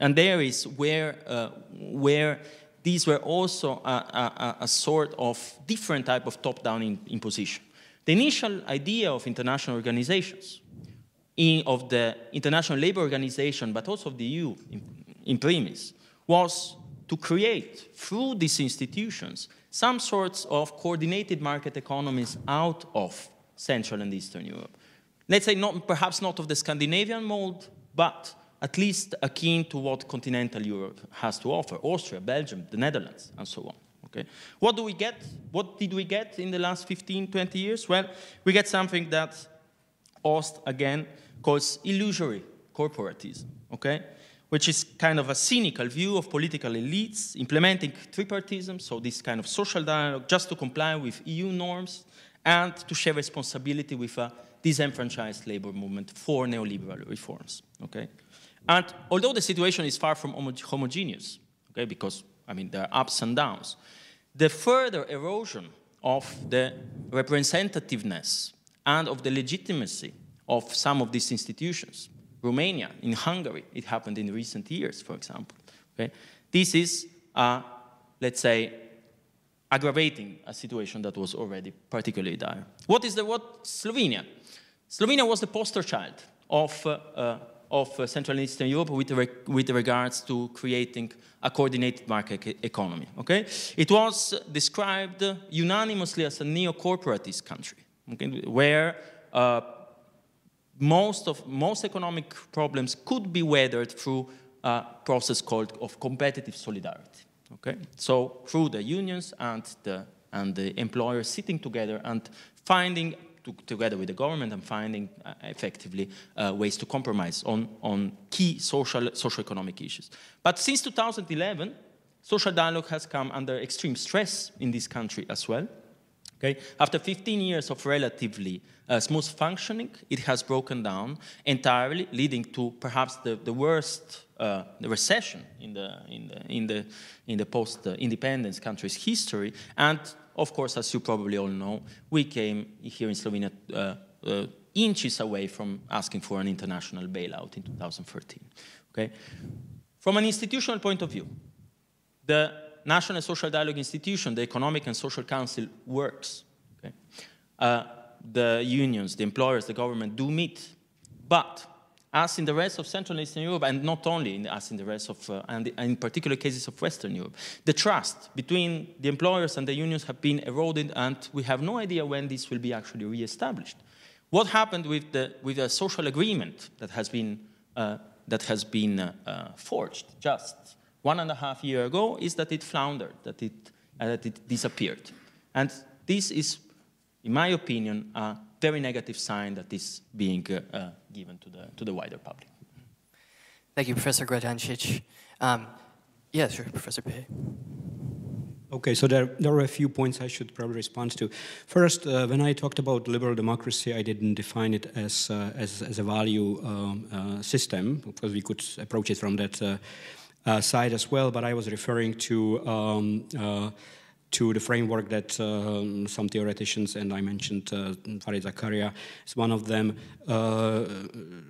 and there is where these were also a sort of different type of top-down imposition. The initial idea of international organizations, of the International Labour Organization, but also of the EU in premise, was to create, through these institutions, some sorts of coordinated market economies out of Central and Eastern Europe. Let's say perhaps not of the Scandinavian mold, but at least akin to what continental Europe has to offer, Austria, Belgium, the Netherlands, and so on. Okay. What do we get? What did we get in the last 15, 20 years? Well, we get something that Ost, again, calls illusory corporatism, okay? Which is kind of a cynical view of political elites implementing tripartism, so this kind of social dialogue just to comply with EU norms and to share responsibility with a disenfranchised labor movement for neoliberal reforms, okay? And although the situation is far from homogeneous, okay, because, I mean, there are ups and downs, the further erosion of the representativeness and of the legitimacy of some of these institutions, Romania, in Hungary, it happened in recent years, for example. Okay? This is, let's say, aggravating a situation that was already particularly dire. What Slovenia? Slovenia was the poster child of Central and Eastern Europe with regards to creating a coordinated market economy. Okay? It was described unanimously as a neo-corporatist country, okay, where most economic problems could be weathered through a process called of competitive solidarity. Okay, so through the unions and the employers sitting together and finding together with the government and finding effectively ways to compromise on key socio-economic issues. But since 2011, social dialogue has come under extreme stress in this country as well. Okay? After 15 years of relatively smooth functioning, it has broken down entirely, leading to perhaps the worst the recession in the post-independence country's history. And of course, as you probably all know, we came here in Slovenia inches away from asking for an international bailout in 2013. Okay? From an institutional point of view, the National Social Dialogue Institution, the Economic and Social Council, works. Okay? The unions, the employers, the government do meet. But as in the rest of Central and Eastern Europe, and not only as in the rest of, and in particular cases of Western Europe, the trust between the employers and the unions have been eroded, and we have no idea when this will be actually re-established. What happened with the social agreement that has been forged just 1.5 years ago is that it floundered, that it disappeared. And this is, in my opinion, a very negative sign that is being given to the wider public. Thank you, Professor Guardiancich. Yeah, sure, Professor Pehe. Okay, so there are a few points I should probably respond to. First, when I talked about liberal democracy, I didn't define it as a value system, because we could approach it from that side as well, but I was referring to the framework that some theoreticians, and I mentioned Farid Zakaria is one of them,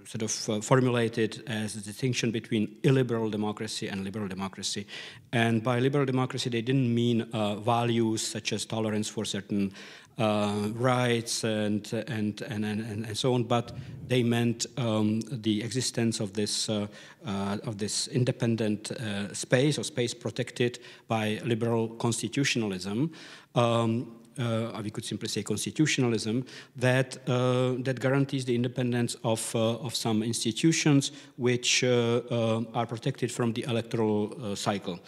sort of formulated as a distinction between illiberal democracy and liberal democracy. And by liberal democracy, they didn't mean values such as tolerance for certain rights and so on, but they meant the existence of this independent space, or space protected by liberal constitutionalism. We could simply say constitutionalism that guarantees the independence of some institutions which are protected from the electoral cycle,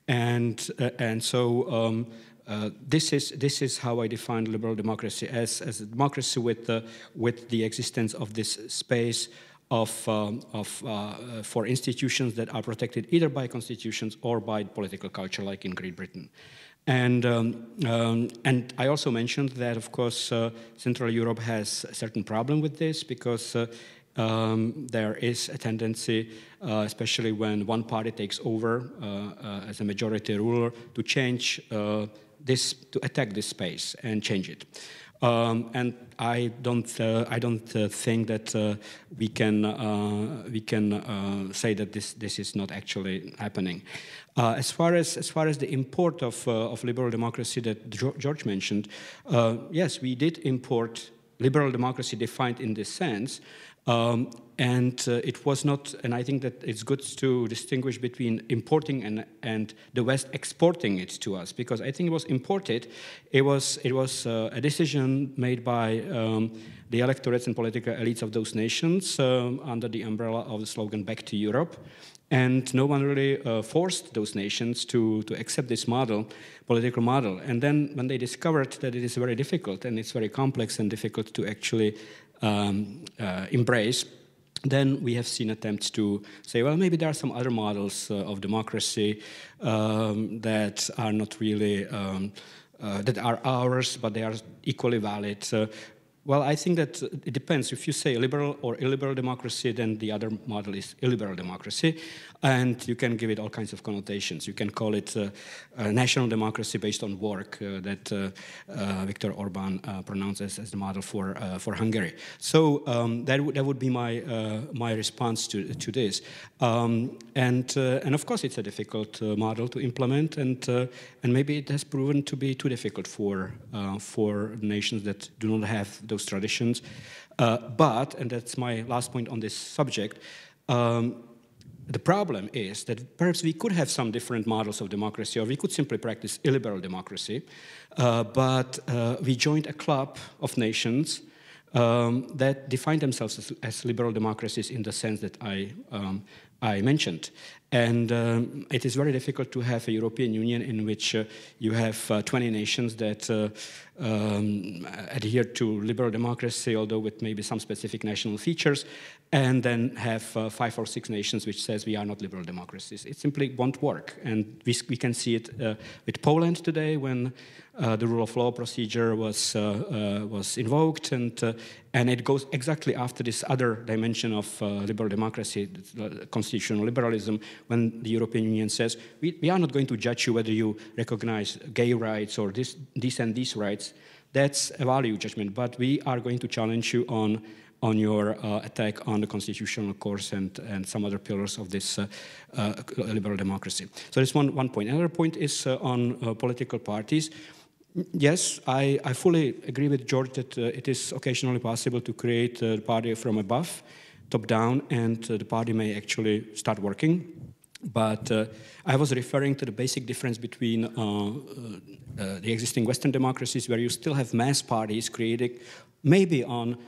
and so. This is how I define liberal democracy, as a democracy with the existence of this space for institutions that are protected either by constitutions or by political culture, like in Great Britain. And I also mentioned that, of course, Central Europe has a certain problem with this, because there is a tendency, especially when one party takes over as a majority ruler, to change to attack this space and change it. And I don't think that we can say that this is not actually happening. As far as the import of liberal democracy that George mentioned, yes, we did import liberal democracy defined in this sense. And it was not, and I think that it's good to distinguish between importing and the West exporting it to us, because I think it was imported. It was a decision made by the electorates and political elites of those nations under the umbrella of the slogan "Back to Europe." And no one really forced those nations to accept this model, political model. And then when they discovered that it is very difficult and it's very complex and difficult to actually embrace, then we have seen attempts to say, well, maybe there are some other models of democracy that are not really, that are ours, but they are equally valid. Well, I think that it depends. If you say liberal or illiberal democracy, then the other model is illiberal democracy. And you can give it all kinds of connotations. You can call it a national democracy based on work that Viktor Orban pronounces as the model for Hungary. So that would be my response to this. And of course, it's a difficult model to implement, and maybe it has proven to be too difficult for nations that do not have those traditions. But, and that's my last point on this subject, the problem is that perhaps we could have some different models of democracy, or we could simply practice illiberal democracy, but we joined a club of nations that define themselves as liberal democracies in the sense that I mentioned. And it is very difficult to have a European Union in which you have 20 nations that adhere to liberal democracy, although with maybe some specific national features, and then have 5 or 6 nations which says we are not liberal democracies. It simply won't work. And we can see it with Poland today when the rule of law procedure was invoked, and it goes exactly after this other dimension of liberal democracy, constitutional liberalism, when the European Union says, we are not going to judge you whether you recognize gay rights or these and these rights. That's a value judgment, but we are going to challenge you on your attack on the constitutional course and some other pillars of this liberal democracy. So that's one point. Another point is on political parties. Yes, I fully agree with George that it is occasionally possible to create a party from above, top down, and the party may actually start working. But I was referring to the basic difference between the existing Western democracies, where you still have mass parties created maybe on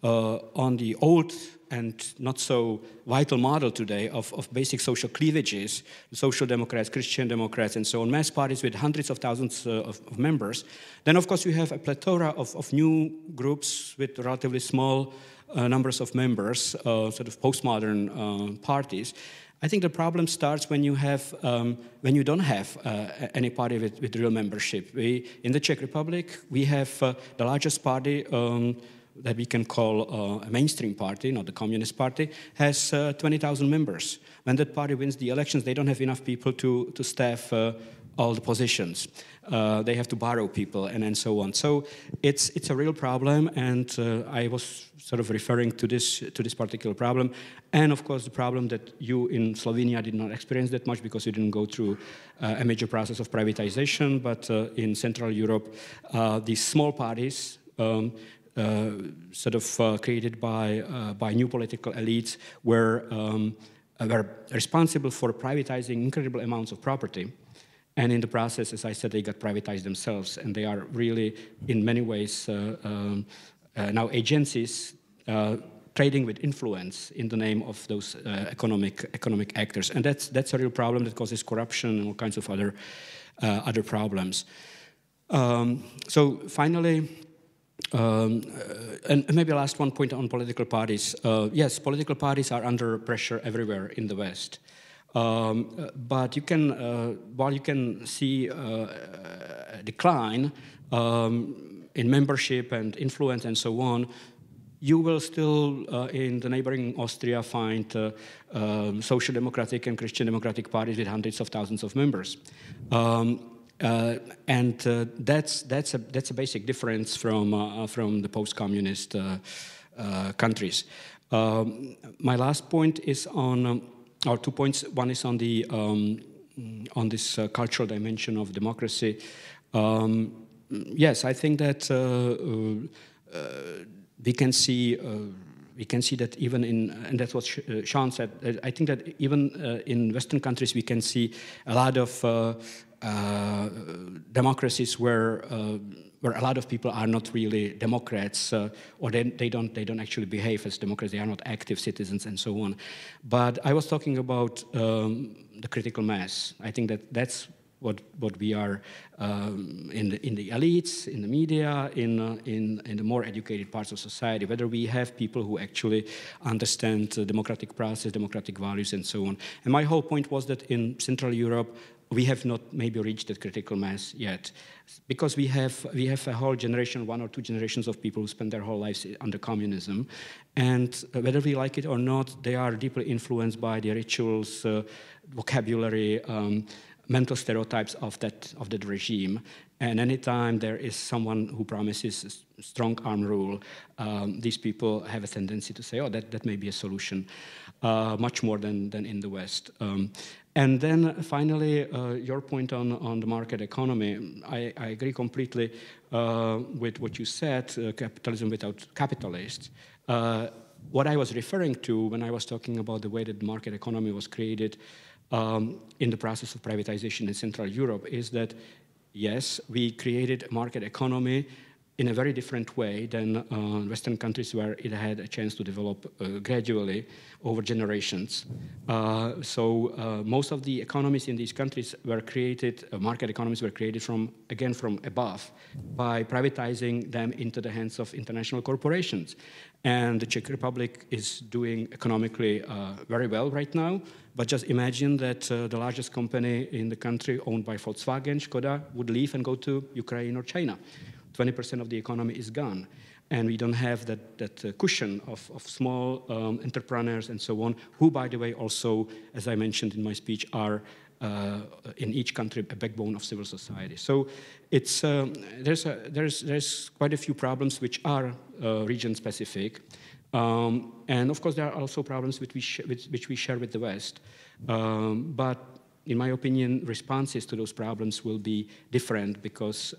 the old and not so vital model today of basic social cleavages, social democrats, Christian democrats, and so on, mass parties with hundreds of thousands of members. Then, of course, you have a plethora of new groups with relatively small numbers of members, sort of postmodern parties. I think the problem starts when you don't have any party with real membership. In the Czech Republic, we have the largest party that we can call a mainstream party, not the Communist Party, has 20,000 members. When that party wins the elections, they don't have enough people to staff all the positions. They have to borrow people and so on. So it's a real problem, and I was sort of referring to this particular problem. And of course, the problem that you in Slovenia did not experience that much because you didn't go through a major process of privatization, but in Central Europe, these small parties sort of created by new political elites were responsible for privatizing incredible amounts of property. And in the process, as I said, they got privatized themselves, and they are really, in many ways, now agencies trading with influence in the name of those economic actors, and that's a real problem that causes corruption and all kinds of other problems. So finally. And maybe a last one point on political parties. Yes, political parties are under pressure everywhere in the West. But you can, while you can see a decline in membership and influence and so on, you will still, in the neighboring Austria, find social democratic and Christian democratic parties with hundreds of thousands of members. That's a basic difference from the post-communist countries. My last point is on, or 2 points. One is on the on this cultural dimension of democracy. Yes, I think that we can see that even in, and that's what Sean said. I think that even in Western countries we can see a lot of democracies where a lot of people are not really Democrats, or they don't actually behave as Democrats. They are not active citizens and so on. But I was talking about the critical mass. I think that that's what we are in the elites, in the media, in the more educated parts of society. Whether we have people who actually understand the democratic process, democratic values, and so on. And my whole point was that in Central Europe, we have not maybe reached that critical mass yet, because we have a whole generation, 1 or 2 generations of people who spend their whole lives under communism, and whether we like it or not, they are deeply influenced by the rituals, vocabulary, mental stereotypes of that regime. And anytime there is someone who promises a strong arm rule, these people have a tendency to say, oh, that may be a solution, much more than in the West. And then finally, your point on the market economy, I agree completely with what you said, capitalism without capitalists. What I was referring to when I was talking about the way that the market economy was created in the process of privatization in Central Europe is that, yes, we created a market economy in a very different way than Western countries where it had a chance to develop gradually over generations. So most of the economies in these countries were created, market economies were created from above by privatizing them into the hands of international corporations. And the Czech Republic is doing economically very well right now, but just imagine that the largest company in the country owned by Volkswagen, Škoda, would leave and go to Ukraine or China. 20% of the economy is gone. And we don't have that cushion of small entrepreneurs and so on, who, by the way, also, as I mentioned in my speech, are in each country a backbone of civil society. So it's, there's quite a few problems which are region-specific. And of course, there are also problems which we share with the West. But in my opinion, responses to those problems will be different because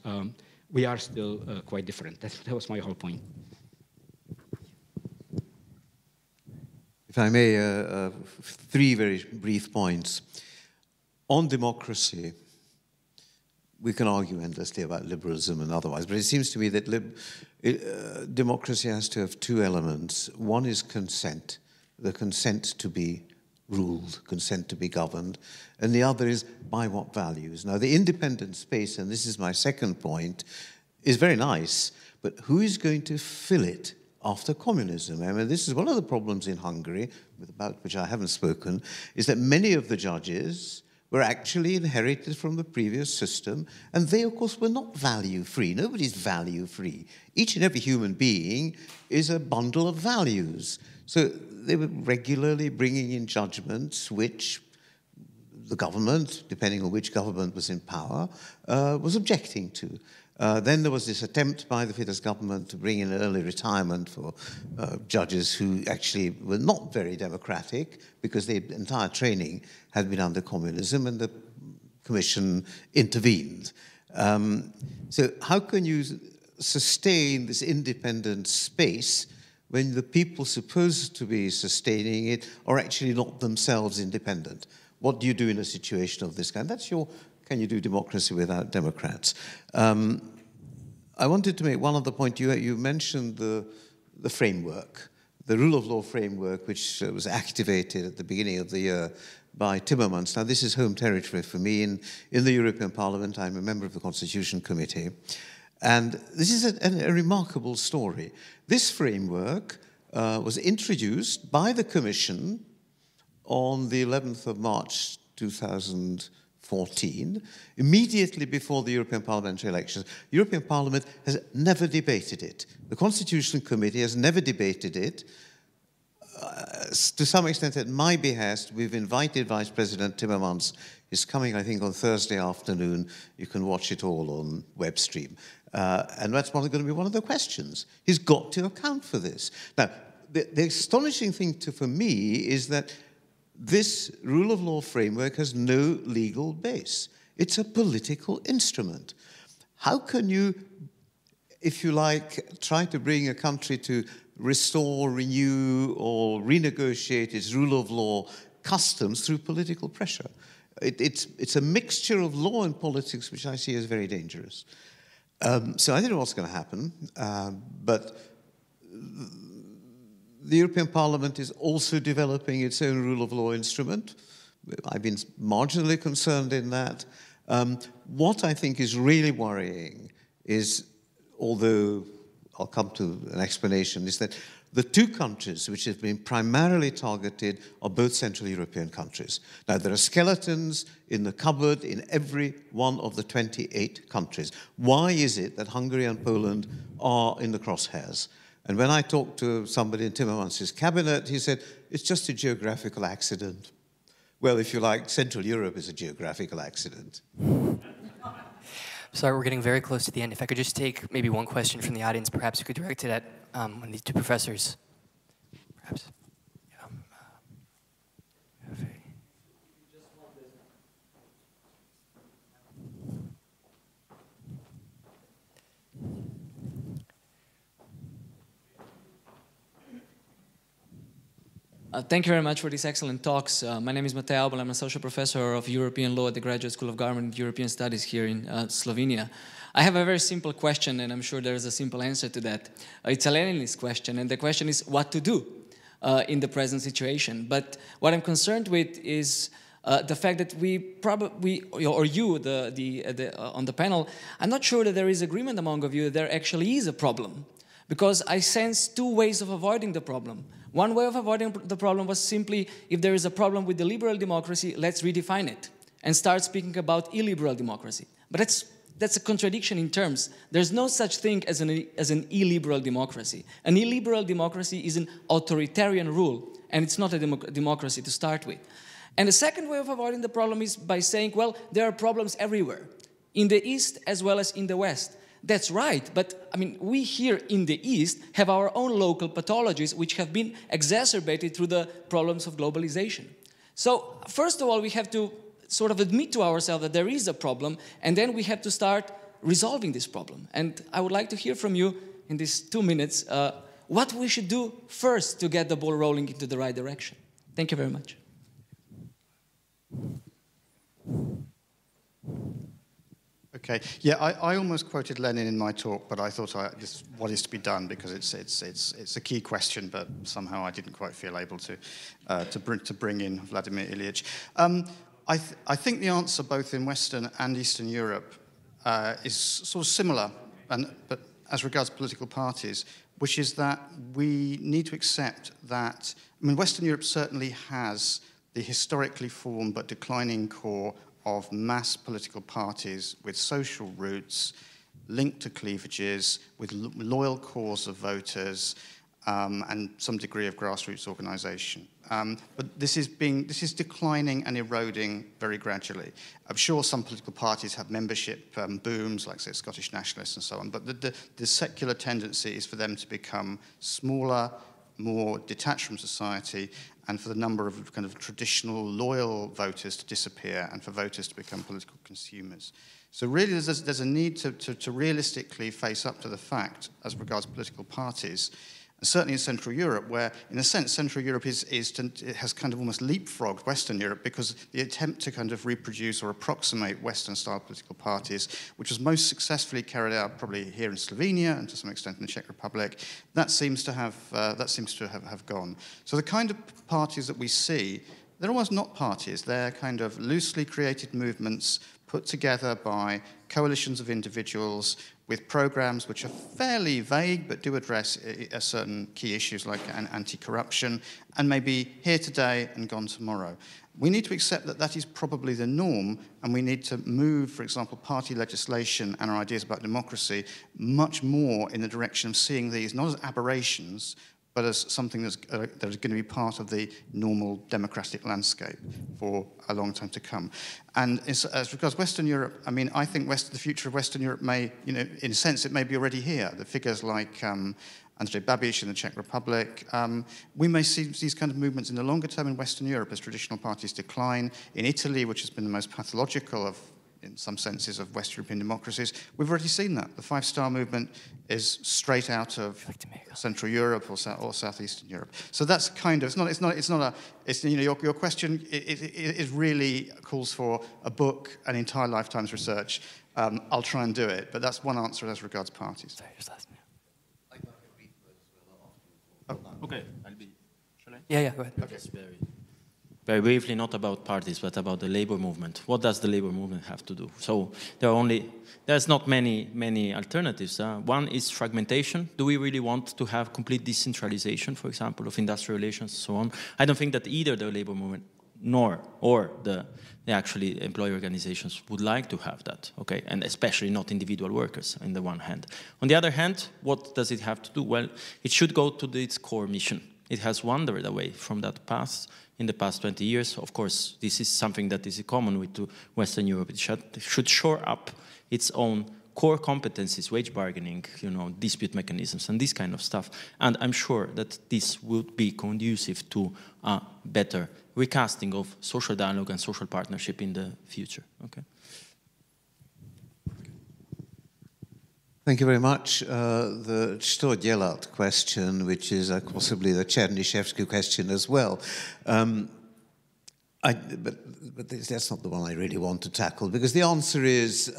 we are still quite different. That was my whole point. If I may, 3 very brief points. On democracy, we can argue endlessly about liberalism and otherwise, but it seems to me that democracy has to have 2 elements. One is consent, the consent to be ruled, consent to be governed, and the other is by what values. Now, the independent space, and this is my second point, is very nice, but who is going to fill it after communism? I mean, this is one of the problems in Hungary, about which I haven't spoken, is that many of the judges were actually inherited from the previous system, and they, of course, were not value-free. Nobody's value-free. Each and every human being is a bundle of values. So they were regularly bringing in judgments which the government, depending on which government was in power, was objecting to. Then there was this attempt by the Fidesz government to bring in early retirement for judges who actually were not very democratic because their entire training had been under communism, and the commission intervened. So how can you sustain this independent space when the people supposed to be sustaining it are actually not themselves independent? What do you do in a situation of this kind? That's your, can you do democracy without Democrats? I wanted to make one other point. You mentioned the framework, the rule of law framework, which was activated at the beginning of the year by Timmermans. Now, this is home territory for me. In the European Parliament, I'm a member of the Constitution Committee. And this is a remarkable story. This framework was introduced by the Commission on the 11th of March 2014, immediately before the European parliamentary elections. The European Parliament has never debated it. The Constitutional Committee has never debated it. to some extent at my behest, we've invited Vice President Timmermans. He's coming, I think, on Thursday afternoon. You can watch it all on web stream. And that's going to be one of the questions. He's got to account for this. Now, the astonishing thing for me is that this rule of law framework has no legal base. It's a political instrument. How can you, if you like, try to bring a country to restore, renew, or renegotiate its rule of law customs through political pressure? It's a mixture of law and politics, which I see as very dangerous. So I don't know what's going to happen, but the European Parliament is also developing its own rule of law instrument. I've been marginally concerned in that. What I think is really worrying is, although I'll come to an explanation, is that the two countries which have been primarily targeted are both Central European countries. Now, there are skeletons in the cupboard in every one of the 28 countries. Why is it that Hungary and Poland are in the crosshairs? And when I talked to somebody in Timmermans' cabinet, he said, it's just a geographical accident. Well, if you like, Central Europe is a geographical accident. Sorry, we're getting very close to the end. If I could just take maybe one question from the audience, perhaps you could direct it at one of these two professors. Perhaps. Thank you very much for these excellent talks. My name is Matej Albel. I'm a social professor of European law at the Graduate School of Government and European Studies here in Slovenia. I have a very simple question, and I'm sure there is a simple answer to that. It's a Leninist question, and the question is what to do in the present situation. But what I'm concerned with is the fact that we probably, or you, on the panel, I'm not sure that there is agreement among you that there actually is a problem. Because I sense two ways of avoiding the problem. One way of avoiding the problem was simply, if there is a problem with the liberal democracy, let's redefine it and start speaking about illiberal democracy. But that's a contradiction in terms. There's no such thing as an illiberal democracy. An illiberal democracy is an authoritarian rule, and it's not a democracy to start with. And the second way of avoiding the problem is by saying, well, there are problems everywhere, in the East as well as in the West. That's right, but I mean, we here in the East have our own local pathologies which have been exacerbated through the problems of globalization. So, first of all, we have to sort of admit to ourselves that there is a problem, and then we have to start resolving this problem. And I would like to hear from you in these 2 minutes what we should do first to get the ball rolling into the right direction. Thank you very much. Okay. Yeah, I almost quoted Lenin in my talk, but I thought what is to be done, because it's a key question, but somehow I didn't quite feel able to bring in Vladimir Ilyich. I think the answer both in Western and Eastern Europe is sort of similar, but as regards political parties, which is that we need to accept that, I mean, Western Europe certainly has the historically formed but declining core of mass political parties with social roots, linked to cleavages, with loyal cores of voters, and some degree of grassroots organisation. But this is declining and eroding very gradually. I'm sure some political parties have membership booms, like say Scottish Nationalists and so on, but the secular tendency is for them to become smaller, more detached from society, and for the number of kind of traditional loyal voters to disappear, and for voters to become political consumers. So really there's a need to realistically face up to the fact, as regards political parties, and certainly in Central Europe, where in a sense Central Europe has kind of almost leapfrogged Western Europe, because the attempt to kind of reproduce or approximate Western-style political parties, which was most successfully carried out probably here in Slovenia and to some extent in the Czech Republic, that seems to have gone. So the kind of parties that we see, they're almost not parties. They're kind of loosely created movements put together by coalitions of individuals with programs which are fairly vague but do address certain key issues like anti-corruption, and maybe here today and gone tomorrow. We need to accept that that is probably the norm, and we need to move, for example, party legislation and our ideas about democracy much more in the direction of seeing these not as aberrations, but as something that is going to be part of the normal democratic landscape for a long time to come. And as regards Western Europe, I mean, I think the future of Western Europe may, you know, in a sense, it may be already here. The figures like Andrzej Babiš in the Czech Republic, we may see these kind of movements in the longer term in Western Europe as traditional parties decline. In Italy, which has been the most pathological of, in some senses, of West European democracies, we've already seen that. The Five Star Movement is straight out of Central Europe or Southeastern Europe. So that's kind of, you know, your question, it really calls for a book, an entire lifetime's research. I'll try and do it, but that's one answer as regards parties. Sorry, just last name. Oh. Okay, shall I? Yeah, go ahead. Okay. Very briefly, not about parties, but about the labor movement. What does the labor movement have to do? So there's not many alternatives. One is fragmentation. Do we really want to have complete decentralization, for example, of industrial relations and so on? I don't think that either the labor movement or the actually employee organizations would like to have that, okay? And especially not individual workers on the one hand. On the other hand, what does it have to do? Well, it should go to its core mission. It has wandered away from that path in the past 20 years. Of course, this is something that is common with Western Europe. It should shore up its own core competencies, wage bargaining, you know, dispute mechanisms, and this kind of stuff. And I'm sure that this would be conducive to a better recasting of social dialogue and social partnership in the future. Okay. Thank you very much. The что делать question, which is possibly the Chernyshevsky question as well. But that's not the one I really want to tackle, because the answer is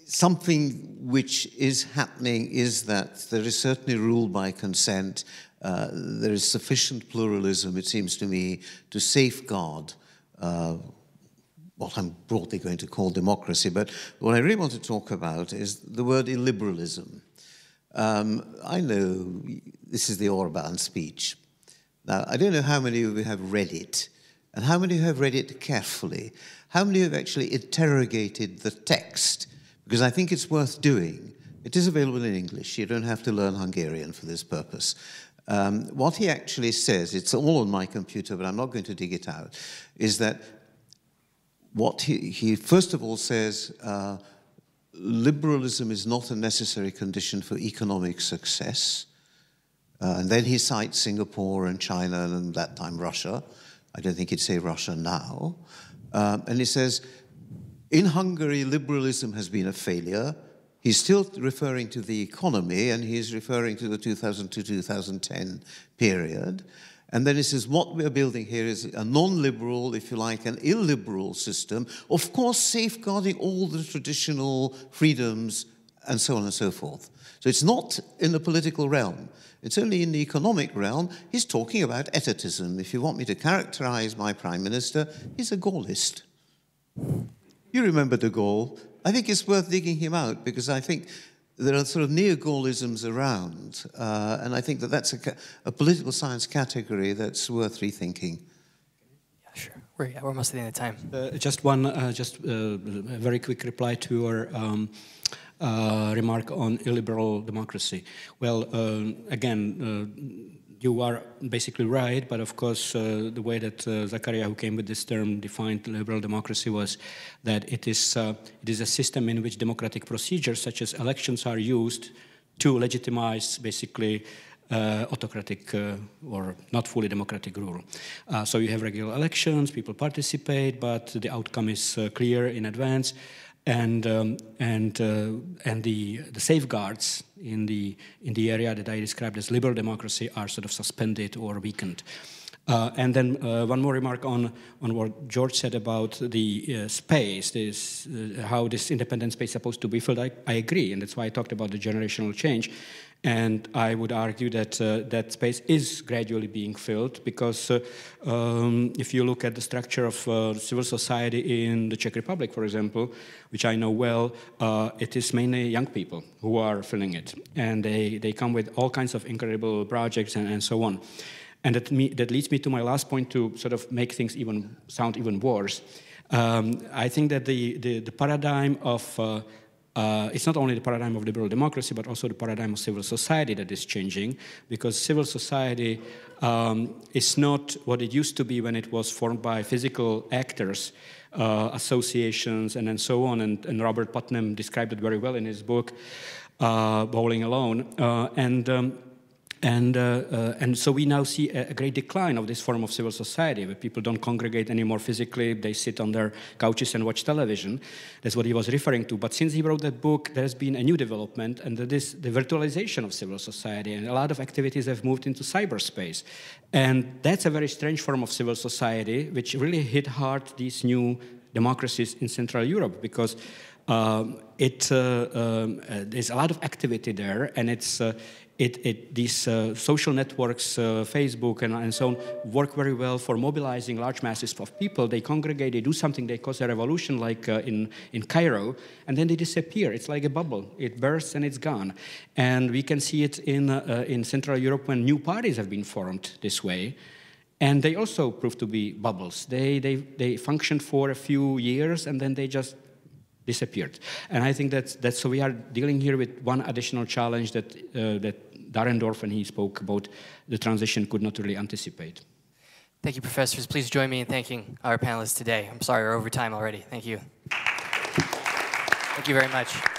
something which is happening is that there is certainly rule by consent. There is sufficient pluralism, it seems to me, to safeguard what I'm broadly going to call democracy. But what I really want to talk about is the word illiberalism. I know this is the Orban speech. Now, I don't know how many of you have read it, and how many have read it carefully. How many have actually interrogated the text? Because I think it's worth doing. It is available in English. You don't have to learn Hungarian for this purpose. What he actually says, it's all on my computer, but I'm not going to dig it out, is that what he first of all says, liberalism is not a necessary condition for economic success. And then he cites Singapore and China and that time Russia. I don't think he'd say Russia now. And he says, in Hungary, liberalism has been a failure. He's still referring to the economy, and he's referring to the 2000 to 2010 period. And then he says, what we're building here is a non-liberal, if you like, an illiberal system, of course safeguarding all the traditional freedoms and so on and so forth. So it's not in the political realm. It's only in the economic realm. He's talking about etatism. If you want me to characterize my prime minister, he's a Gaullist. You remember de Gaulle. I think it's worth digging him out, because I think there are sort of neo-Gaullisms around, and I think that that's a political science category that's worth rethinking. Yeah, sure. We're almost at the end of time. Just a very quick reply to your remark on illiberal democracy. Well, again, you are basically right, but of course the way that Zakaria, who came with this term, defined liberal democracy was that it is a system in which democratic procedures such as elections are used to legitimize basically autocratic or not fully democratic rule. So you have regular elections, people participate, but the outcome is clear in advance. And the safeguards in the area that I described as liberal democracy are sort of suspended or weakened. And then one more remark on what George said about the space, how this independent space is supposed to be filled. I agree, and that's why I talked about the generational change. And I would argue that that space is gradually being filled, because if you look at the structure of civil society in the Czech Republic, for example, which I know well, it is mainly young people who are filling it. And they come with all kinds of incredible projects and so on. And that leads me to my last point, to sort of make things sound even worse. I think that the paradigm of it's not only the paradigm of liberal democracy, but also the paradigm of civil society that is changing, because civil society is not what it used to be when it was formed by physical actors, associations, and then so on. And Robert Putnam described it very well in his book, Bowling Alone. And so we now see a great decline of this form of civil society, where people don't congregate anymore physically, they sit on their couches and watch television. That's what he was referring to. But since he wrote that book, there's been a new development, and that is the virtualization of civil society, and a lot of activities have moved into cyberspace. And that's a very strange form of civil society, which really hit hard these new democracies in Central Europe, because there's a lot of activity there, and these social networks, Facebook and so on, work very well for mobilizing large masses of people. They congregate, they do something, they cause a revolution like in Cairo, and then they disappear. It's like a bubble. It bursts and it's gone. And we can see it in Central Europe when new parties have been formed this way. And they also prove to be bubbles. They functioned for a few years, and then they just disappeared. And I think that's so we are dealing here with one additional challenge that Dahrendorf, when he spoke about the transition, could not really anticipate. Thank you, professors. Please join me in thanking our panelists today. I'm sorry we're over time already. Thank you. Thank you very much.